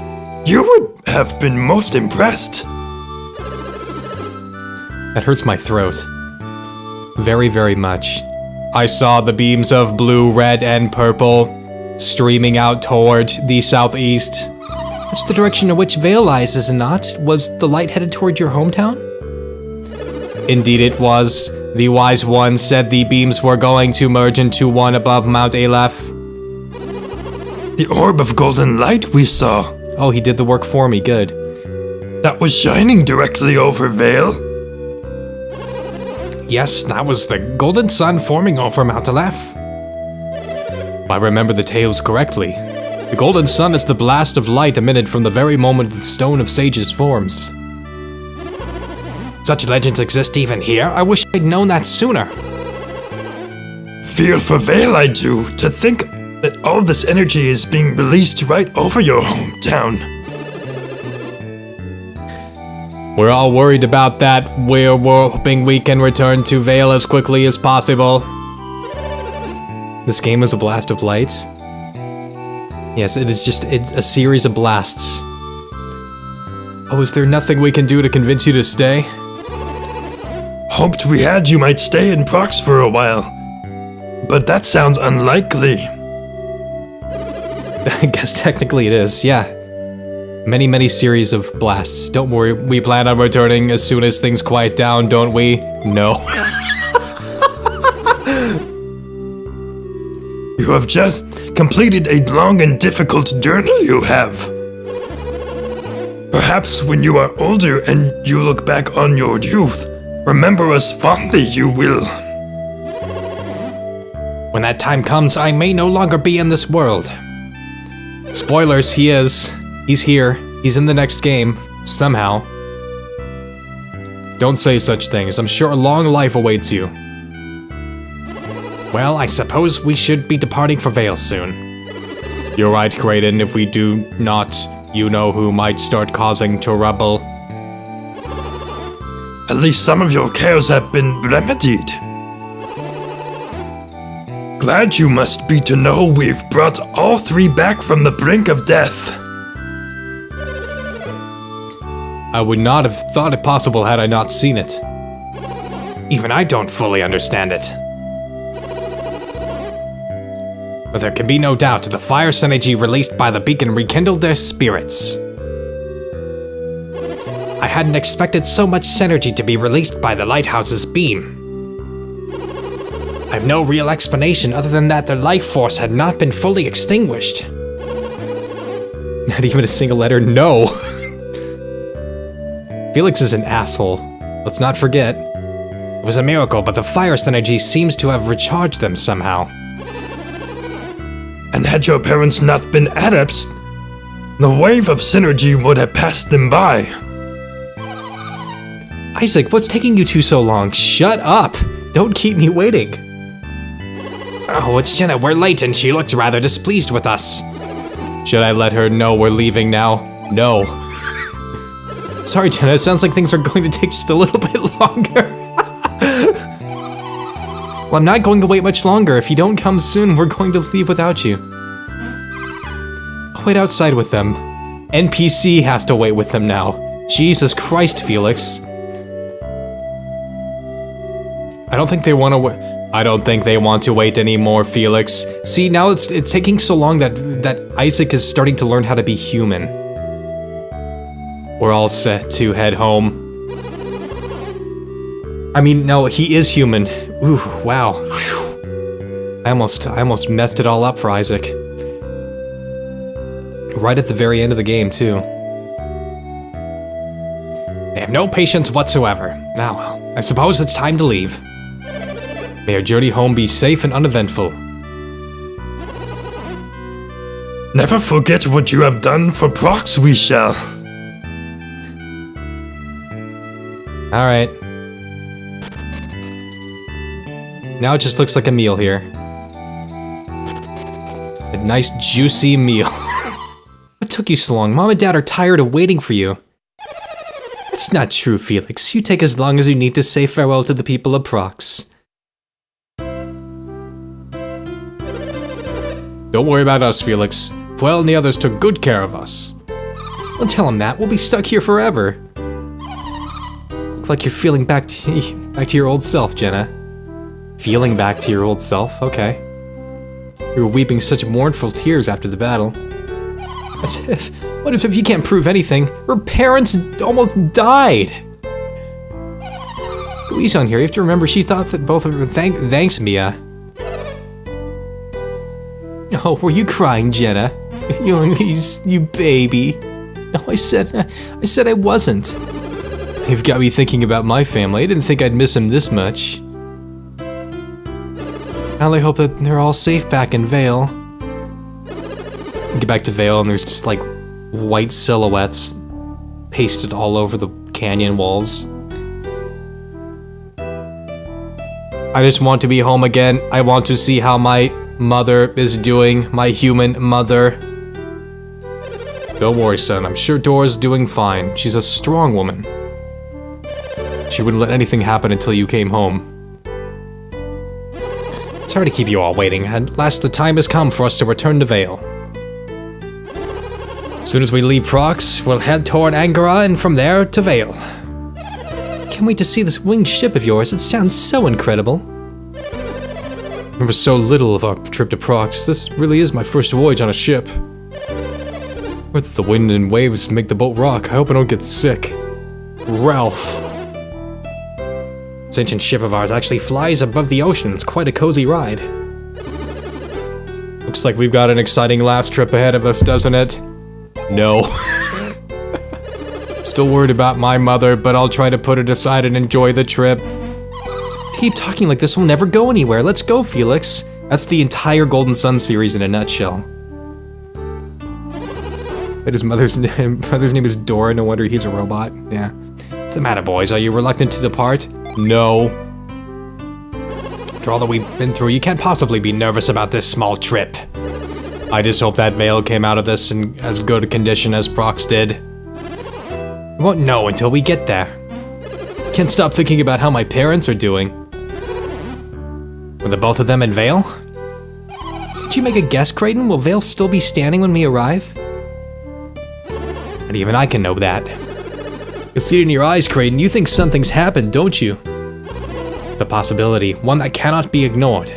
you would have been most impressed. That hurts my throat. Very, very much. I saw the beams of blue, red, and purple streaming out toward the southeast. That's the direction in which Vale lies, is it not? Was the light headed toward your hometown? Indeed it was. The Wise One said the beams were going to merge into one above Mount Aleph. The orb of golden light we saw. Oh, he did the work for me, good. That was shining directly over Vale. Yes, that was the golden sun forming over Mount Aleph. If I remember the tales correctly, the golden sun is the blast of light emitted from the very moment the Stone of Sages forms. Such legends exist even here? I wish I'd known that sooner. Fear for Vale I do, to think that all this energy is being released right over your hometown. We're all worried about that. We're hoping we can return to Vale as quickly as possible. This game is a blast of lights. Yes, it's a series of blasts. Oh, is there nothing we can do to convince you to stay? Hoped we had you might stay in Prox for a while. But that sounds unlikely. I guess technically it is, yeah. Many series of blasts. Don't worry, we plan on returning as soon as things quiet down, don't we? No. You have just completed a long and difficult journey, you have. Perhaps when you are older and you look back on your youth, remember us fondly, you will. When that time comes, I may no longer be in this world. Spoilers, he is. He's here. He's in the next game. Somehow. Don't say such things. I'm sure a long life awaits you. Well, I suppose we should be departing for Vale soon. You're right, Kraden. If we do not, you know who might start causing trouble. At least some of your cares have been remedied. Glad you must be to know we've brought all three back from the brink of death. I would not have thought it possible had I not seen it. Even I don't fully understand it. But there can be no doubt the fire synergy released by the beacon rekindled their spirits. I hadn't expected so much synergy to be released by the lighthouse's beam. I have no real explanation other than that their life force had not been fully extinguished. Not even a single letter, no. Felix is an asshole. Let's not forget. It was a miracle, but the fire synergy seems to have recharged them somehow. And had your parents not been adepts, the wave of synergy would have passed them by. Isaac, what's taking you two so long? Shut up! Don't keep me waiting. Oh, it's Jenna. We're late and she looked rather displeased with us. Should I let her know we're leaving now? No. Sorry, Jenna. It sounds like things are going to take just a little bit longer. Well, I'm not going to wait much longer. If you don't come soon, we're going to leave without you. I'll wait outside with them. NPC has to wait with them now. Jesus Christ, Felix. I don't think they want to wait. I don't think they want to wait anymore, Felix. See, now it's taking so long that Isaac is starting to learn how to be human. We're all set to head home. I mean, no, he is human. Ooh, wow. Whew. I almost messed it all up for Isaac. Right at the very end of the game, too. They have no patience whatsoever. Now, I suppose it's time to leave. May our journey home be safe and uneventful. Never forget what you have done for Prox, we shall. Alright. Now it just looks like a meal here. A nice juicy meal. What took you so long? Mom and Dad are tired of waiting for you. That's not true, Felix. You take as long as you need to say farewell to the people of Prox. Don't worry about us, Felix. Puel and the others took good care of us. Don't tell him that. We'll be stuck here forever. Looks like you're feeling back to your old self, Jenna. Feeling back to your old self, okay. You were weeping such mournful tears after the battle. What as if you can't prove anything? Her parents almost died! Louise on here, you have to remember she thought that both of her- Thanks, Mia. Oh, were you crying, Jenna? You baby. No, I said I wasn't. You've got me thinking about my family. I didn't think I'd miss them this much. I only hope that they're all safe back in Vale. Get back to Vale and there's just like white silhouettes pasted all over the canyon walls. I just want to be home again. I want to see how my mother is doing, my human mother. Don't worry, son. I'm sure Dora's doing fine. She's a strong woman. She wouldn't let anything happen until you came home. Sorry to keep you all waiting. At last the time has come for us to return to Vale. As soon as we leave Prox, we'll head toward Angara and from there to Vale. Can't wait to see this winged ship of yours. It sounds so incredible. I remember so little of our trip to Prox. This really is my first voyage on a ship. With the wind and waves make the boat rock, I hope I don't get sick. Ralph. This ancient ship of ours actually flies above the ocean. It's quite a cozy ride. Looks like we've got an exciting last trip ahead of us, doesn't it? No. Still worried about my mother, but I'll try to put it aside and enjoy the trip. Keep talking like this will never go anywhere. Let's go, Felix. That's the entire Golden Sun series in a nutshell. But his mother's name is Dora. No wonder he's a robot. Yeah. What's the matter, boys? Are you reluctant to depart? No. After all that we've been through, you can't possibly be nervous about this small trip. I just hope that Vale came out of this in as good a condition as Prox did. We won't know until we get there. Can't stop thinking about how my parents are doing. Were the both of them in Vale? Did you make a guess, Creighton? Will Vale still be standing when we arrive? And even I can know that. You'll see it in your eyes, Creighton. You think something's happened, don't you? The possibility, one that cannot be ignored.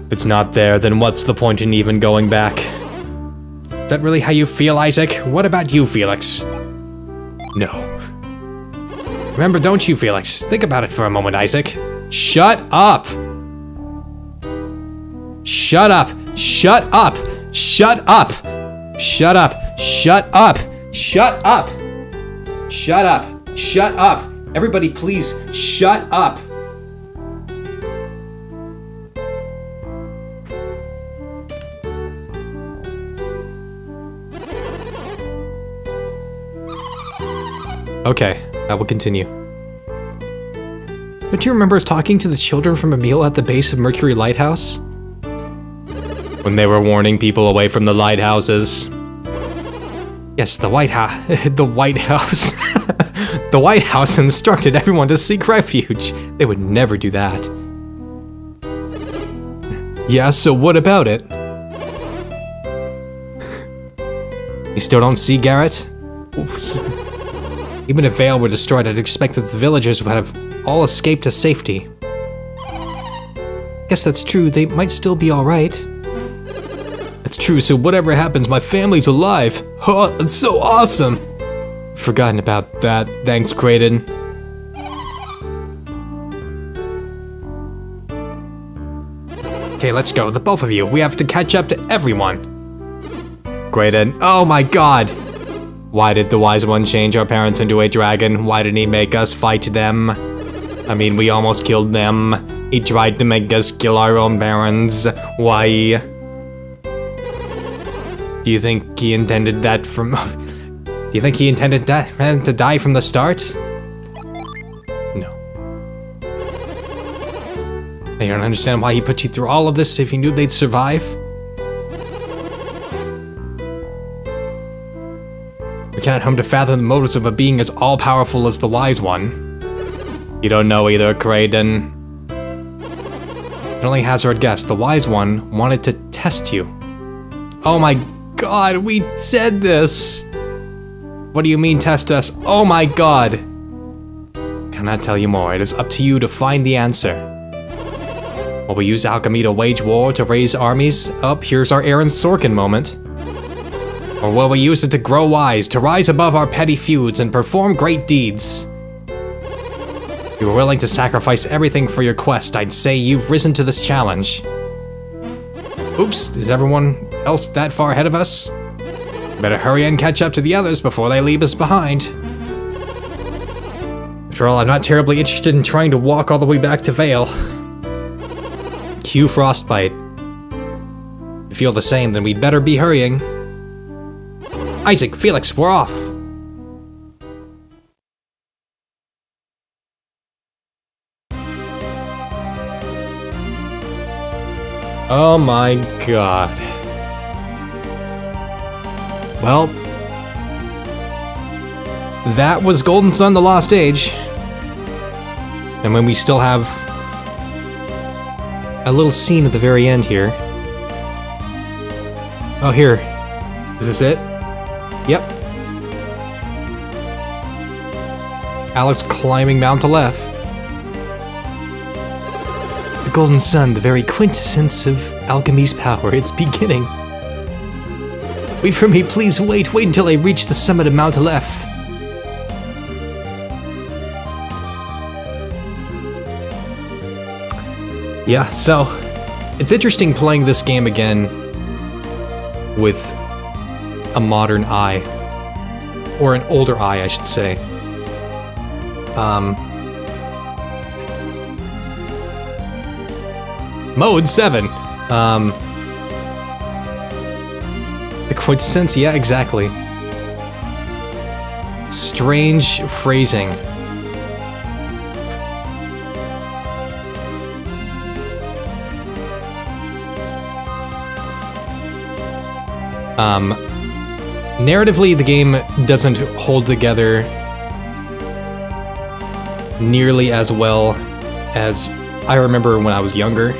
If it's not there, then what's the point in even going back? Is that really how you feel, Isaac? What about you, Felix? No. Remember, don't you, Felix? Think about it for a moment, Isaac. Shut up! Shut up! Shut up! Shut up! Shut up! Shut up! Shut up! Shut up! Shut up! Everybody, please, shut up! Okay, I will continue. Don't you remember us talking to the children from a meal at the base of Mercury Lighthouse? When they were warning people away from the lighthouses. Yes, the White House. The White House. The White House instructed everyone to seek refuge. They would never do that. Yeah, so what about it? You still don't see Garrett? Even if Vale were destroyed, I'd expect that the villagers would have all escaped to safety. Guess that's true, they might still be alright. That's true, so whatever happens, my family's alive! Oh, that's so awesome! Forgotten about that, thanks, Creighton. Okay, let's go, the both of you. We have to catch up to everyone. Creighton, oh my god! Why did the Wise One change our parents into a dragon? Why didn't he make us fight them? I mean, we almost killed them. He tried to make us kill our own parents. Why? Do you think he intended that from... Do you think he intended that man to die from the start? No. I don't understand why he put you through all of this if he knew they'd survive. We cannot hope to fathom the motives of a being as all-powerful as the Wise One. You don't know either, Creighton. An only hazard guess, the Wise One wanted to test you. Oh my god, we said this! What do you mean test us? Oh my god! Cannot tell you more, it is up to you to find the answer. Will we use alchemy to wage war, to raise armies? Up, here's our Aaron Sorkin moment. Or will we use it to grow wise, to rise above our petty feuds and perform great deeds? If you were willing to sacrifice everything for your quest, I'd say you've risen to this challenge. Oops, is everyone else that far ahead of us? Better hurry and catch up to the others before they leave us behind. After all, I'm not terribly interested in trying to walk all the way back to Vale. Cue Frostbite. If you feel the same, then we'd better be hurrying. Isaac, Felix, we're off! Oh my god. Well, that was Golden Sun: The Lost Age. And when we still have a little scene at the very end here. Oh, here. Is this it? Yep. Alex climbing Mount Aleph. The Golden Sun, the very quintessence of alchemy's power. It's beginning. Wait for me, please. Wait until I reach the summit of Mount Aleph. Yeah, so it's interesting playing this game again with a modern eye, or an older eye, I should say. Mode 7. The quintessence, yeah, exactly. Strange phrasing. Narratively, the game doesn't hold together nearly as well as I remember when I was younger.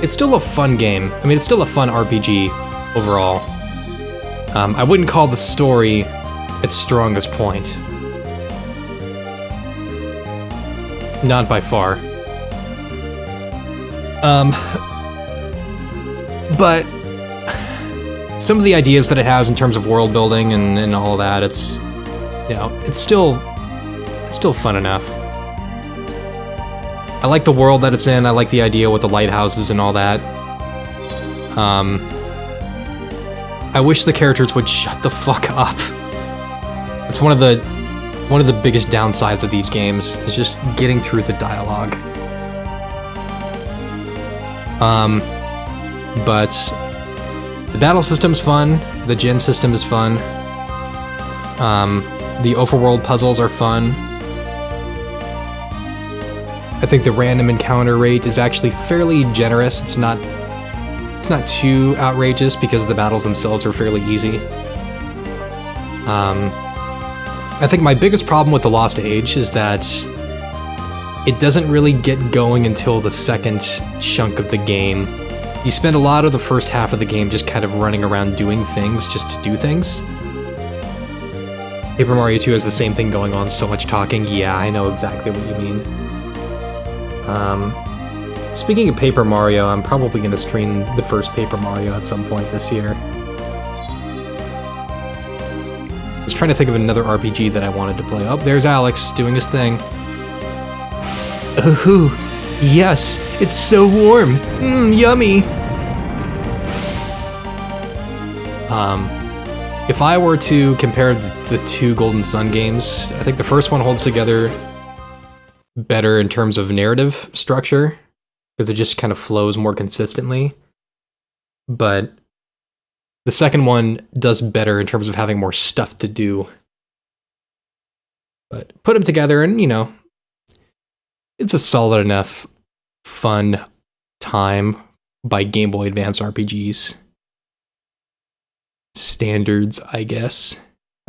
It's still a fun game. I mean, it's still a fun RPG overall. I wouldn't call the story its strongest point. Not by far. But some of the ideas that it has in terms of world building and all that, it's, you know, it's still fun enough. I like the world that it's in. I like the idea with the lighthouses and all that. I wish the characters would shut the fuck up. It's one of the biggest downsides of these games, is just getting through the dialogue. But the battle system's fun, the gen system is fun, the overworld puzzles are fun. I think the random encounter rate is actually fairly generous. It's not too outrageous because the battles themselves are fairly easy. I think my biggest problem with The Lost Age is that it doesn't really get going until the second chunk of the game. You spend a lot of the first half of the game just kind of running around doing things just to do things. Paper Mario 2 has the same thing going on, so much talking. Yeah, I know exactly what you mean. Speaking of Paper Mario, I'm probably going to stream the first Paper Mario at some point this year. I was trying to think of another RPG that I wanted to play. Oh, there's Alex doing his thing. Oh, yes, it's so warm. Yummy. If I were to compare the two Golden Sun games, I think the first one holds together better in terms of narrative structure, because it just kind of flows more consistently. But the second one does better in terms of having more stuff to do. But put them together and, you know, it's a solid enough, fun time by Game Boy Advance RPGs. Standards, I guess.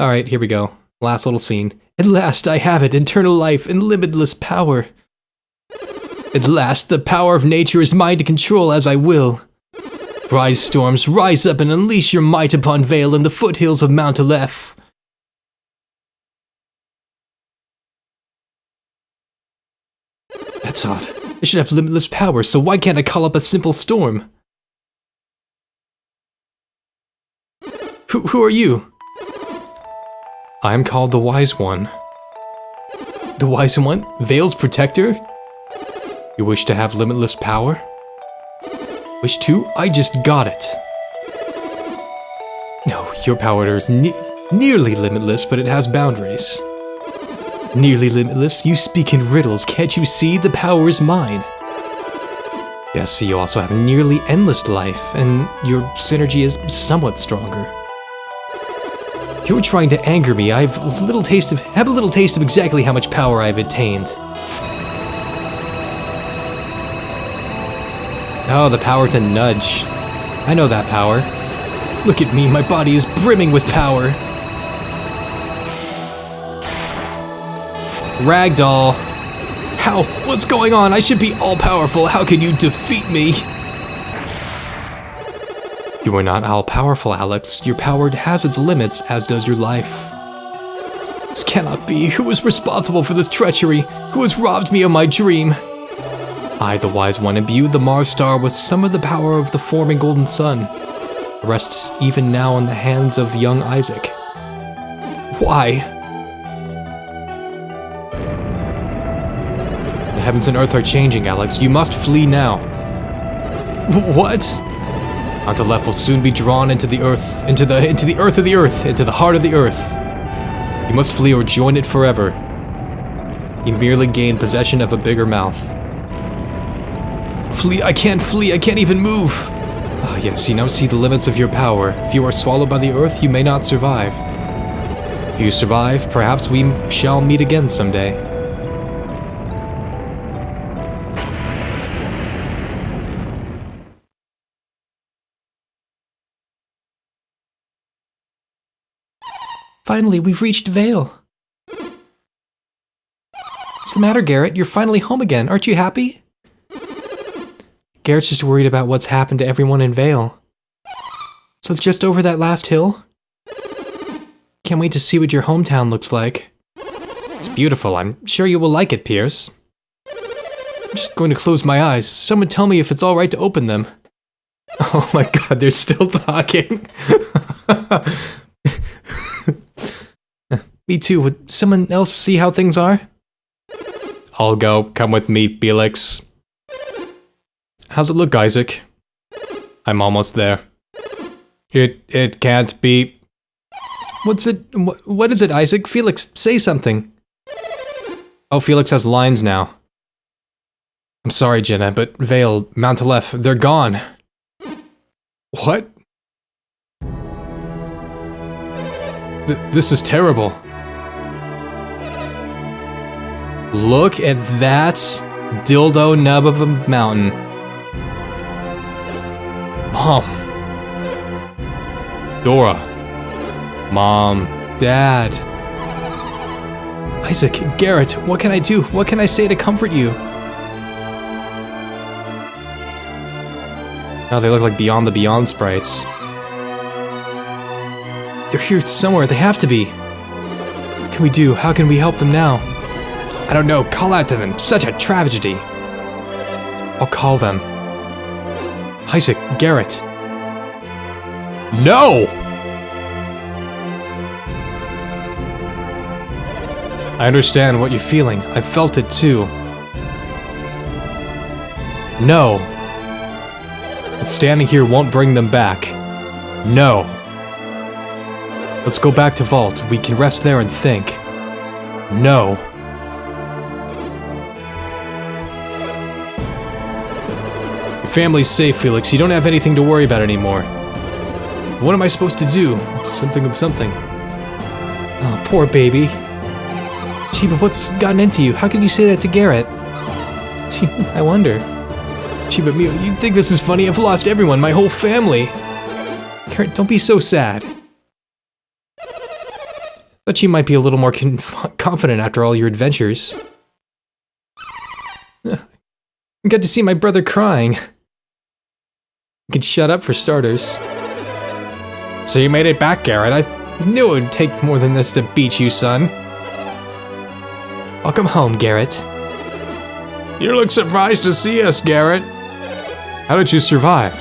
Alright, here we go. Last little scene. At last I have it, eternal life and limitless power. At last the power of nature is mine to control as I will. Rise, storms, rise up and unleash your might upon Vale and the foothills of Mount Aleph. That's odd. I should have limitless power, so why can't I call up a simple storm? Who are you? I am called the Wise One. The Wise One? Vale's protector? You wish to have limitless power? Wish to? I just got it. No, your power is nearly limitless, but it has boundaries. Nearly limitless? You speak in riddles. Can't you see? The power is mine. Yes, you also have nearly endless life, and your synergy is somewhat stronger. You're trying to anger me. I have a little taste of exactly how much power I've attained. Oh, the power to nudge. I know that power. Look at me, my body is brimming with power. Ragdoll. How? What's going on? I should be all-powerful. How can you defeat me? You are not all-powerful, Alex. Your power has its limits, as does your life. This cannot be. Who is responsible for this treachery? Who has robbed me of my dream? I, the Wise One, imbued the Mars star with some of the power of the forming golden sun. It rests even now in the hands of young Isaac. Why? The heavens and earth are changing, Alex. You must flee now. What? Antolef will soon be drawn into the earth, into the earth of the earth, into the heart of the earth. You must flee or join it forever. You merely gain possession of a bigger mouth. Flee, I can't even move. Ah, yes, you now see the limits of your power. If you are swallowed by the earth, you may not survive. If you survive, perhaps we shall meet again someday. Finally, we've reached Vale. What's the matter, Garrett? You're finally home again. Aren't you happy? Garrett's just worried about what's happened to everyone in Vale. So it's just over that last hill? Can't wait to see what your hometown looks like. It's beautiful. I'm sure you will like it, Pierce. I'm just going to close my eyes. Someone tell me if it's alright to open them. Oh my god, they're still talking. Me too. Would someone else see how things are? I'll go. Come with me, Felix. How's it look, Isaac? I'm almost there. It can't be. What's it? What is it, Isaac? Felix, say something. Oh, Felix has lines now. I'm sorry, Jenna, but Vale, Mount Aleph, they're gone. What? This is terrible. Look at that dildo nub of a mountain. Mom. Dora. Mom. Dad. Isaac, Garrett, what can I do? What can I say to comfort you? Oh, they look like Beyond the Beyond sprites. They're here somewhere, they have to be. What can we do? How can we help them now? I don't know, call out to them. Such a tragedy. I'll call them. Isaac, Garrett. No! I understand what you're feeling. I felt it too. No. But standing here won't bring them back. No. Let's go back to Vault. We can rest there and think. No. Your family's safe, Felix. You don't have anything to worry about anymore. What am I supposed to do? Something of something. Oh, poor baby. Gee, but what's gotten into you? How can you say that to Garrett? Gee, I wonder. Gee, but Mio, you'd think this is funny. I've lost everyone, my whole family. Garrett, don't be so sad. Thought you might be a little more confident after all your adventures. I got to see my brother crying. You could shut up for starters. So you made it back, Garrett. I knew it would take more than this to beat you, son. Welcome home, Garrett. You look surprised to see us, Garrett. How did you survive?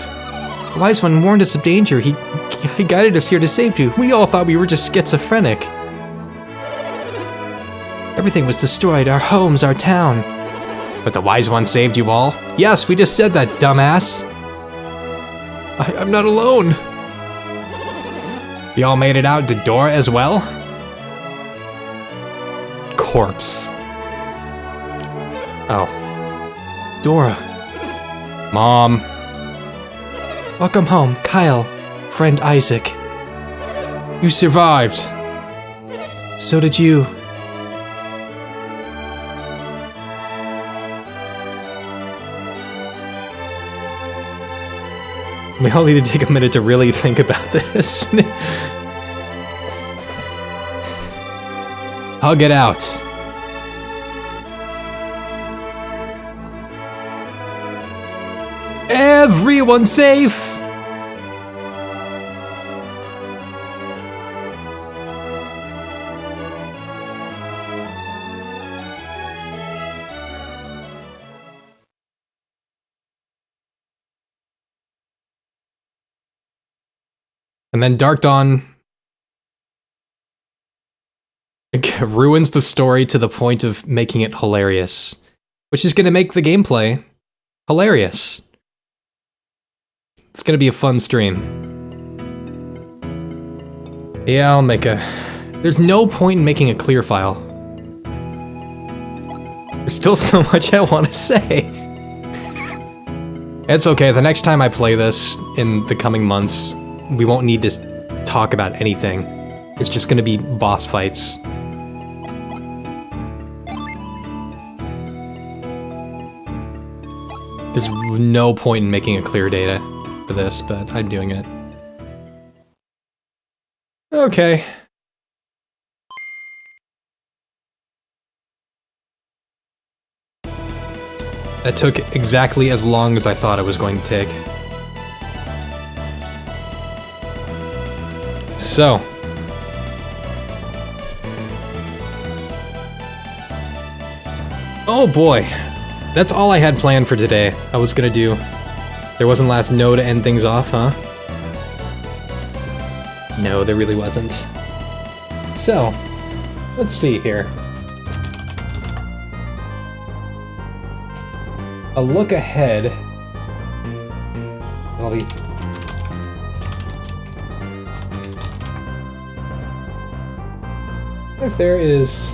The Wise One warned us of danger. He guided us here to save you. We all thought we were just schizophrenic. Everything was destroyed, our homes, our town. But the Wise One saved you all? Yes, we just said that, dumbass. I'm not alone. You all made it out to Dora as well? Corpse. Oh. Dora. Mom. Welcome home, Kyle. Friend Isaac. You survived. So did you. We all need to take a minute to really think about this. Hug it out. Everyone safe! And then Dark Dawn ruins the story to the point of making it hilarious, which is going to make the gameplay hilarious. It's going to be a fun stream. Yeah, I'll make a... There's no point in making a clear file. There's still so much I want to say. It's okay, the next time I play this in the coming months, we won't need to talk about anything. It's just going to be boss fights. There's no point in making a clear data for this, but I'm doing it. Okay. That took exactly as long as I thought it was going to take. So. Oh boy. That's all I had planned for today. I was gonna do... There wasn't last no to end things off, huh? No, there really wasn't. So, let's see here. A look ahead. I'll be... What if there is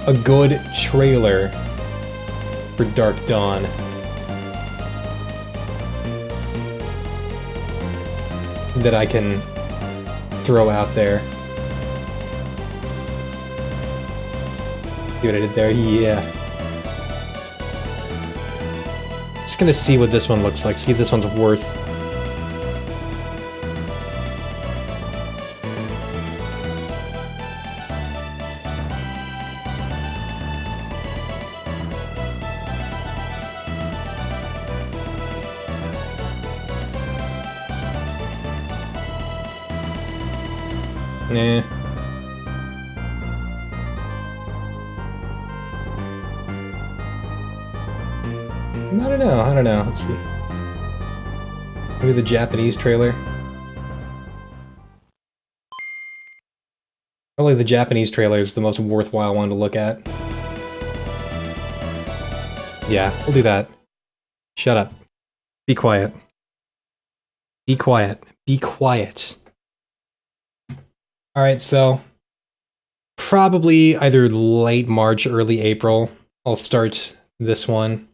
a good trailer for Dark Dawn? That I can throw out there. See what I did there? Yeah. Just gonna see what this one looks like, see if this one's worth. Nah. I don't know, let's see. Maybe the Japanese trailer? Probably the Japanese trailer is the most worthwhile one to look at. Yeah, we'll do that. Shut up. Be quiet. Be quiet. Be quiet. Alright, so... probably either late March, early April, I'll start this one.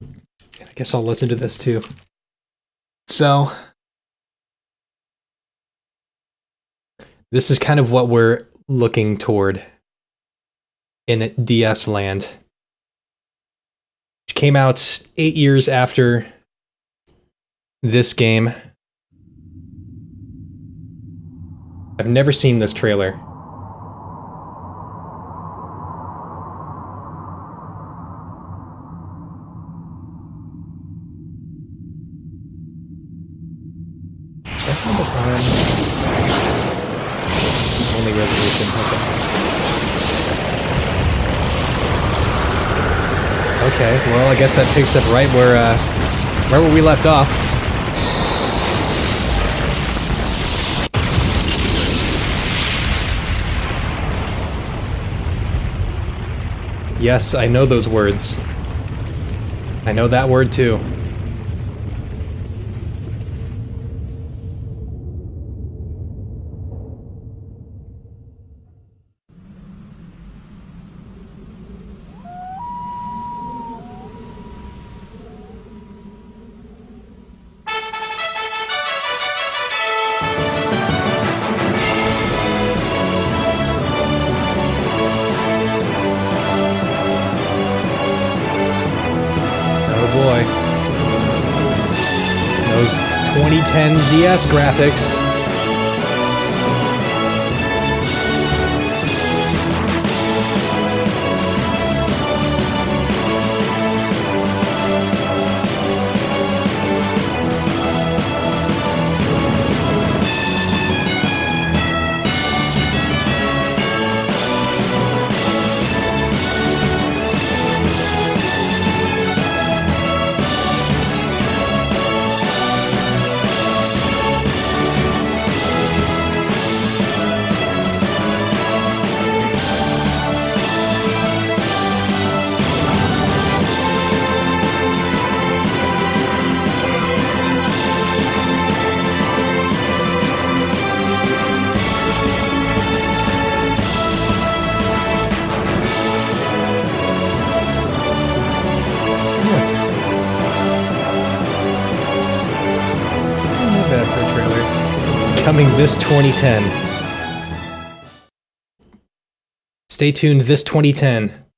I guess I'll listen to this too. So... this is kind of what we're looking toward in DS land. Which came out 8 years after this game. I've never seen this trailer. Only resolution, okay, well, I guess that picks up right where we left off. Yes, I know those words. I know that word too. Boy. Those 2010 DS graphics. coming this 2010. Stay tuned this 2010.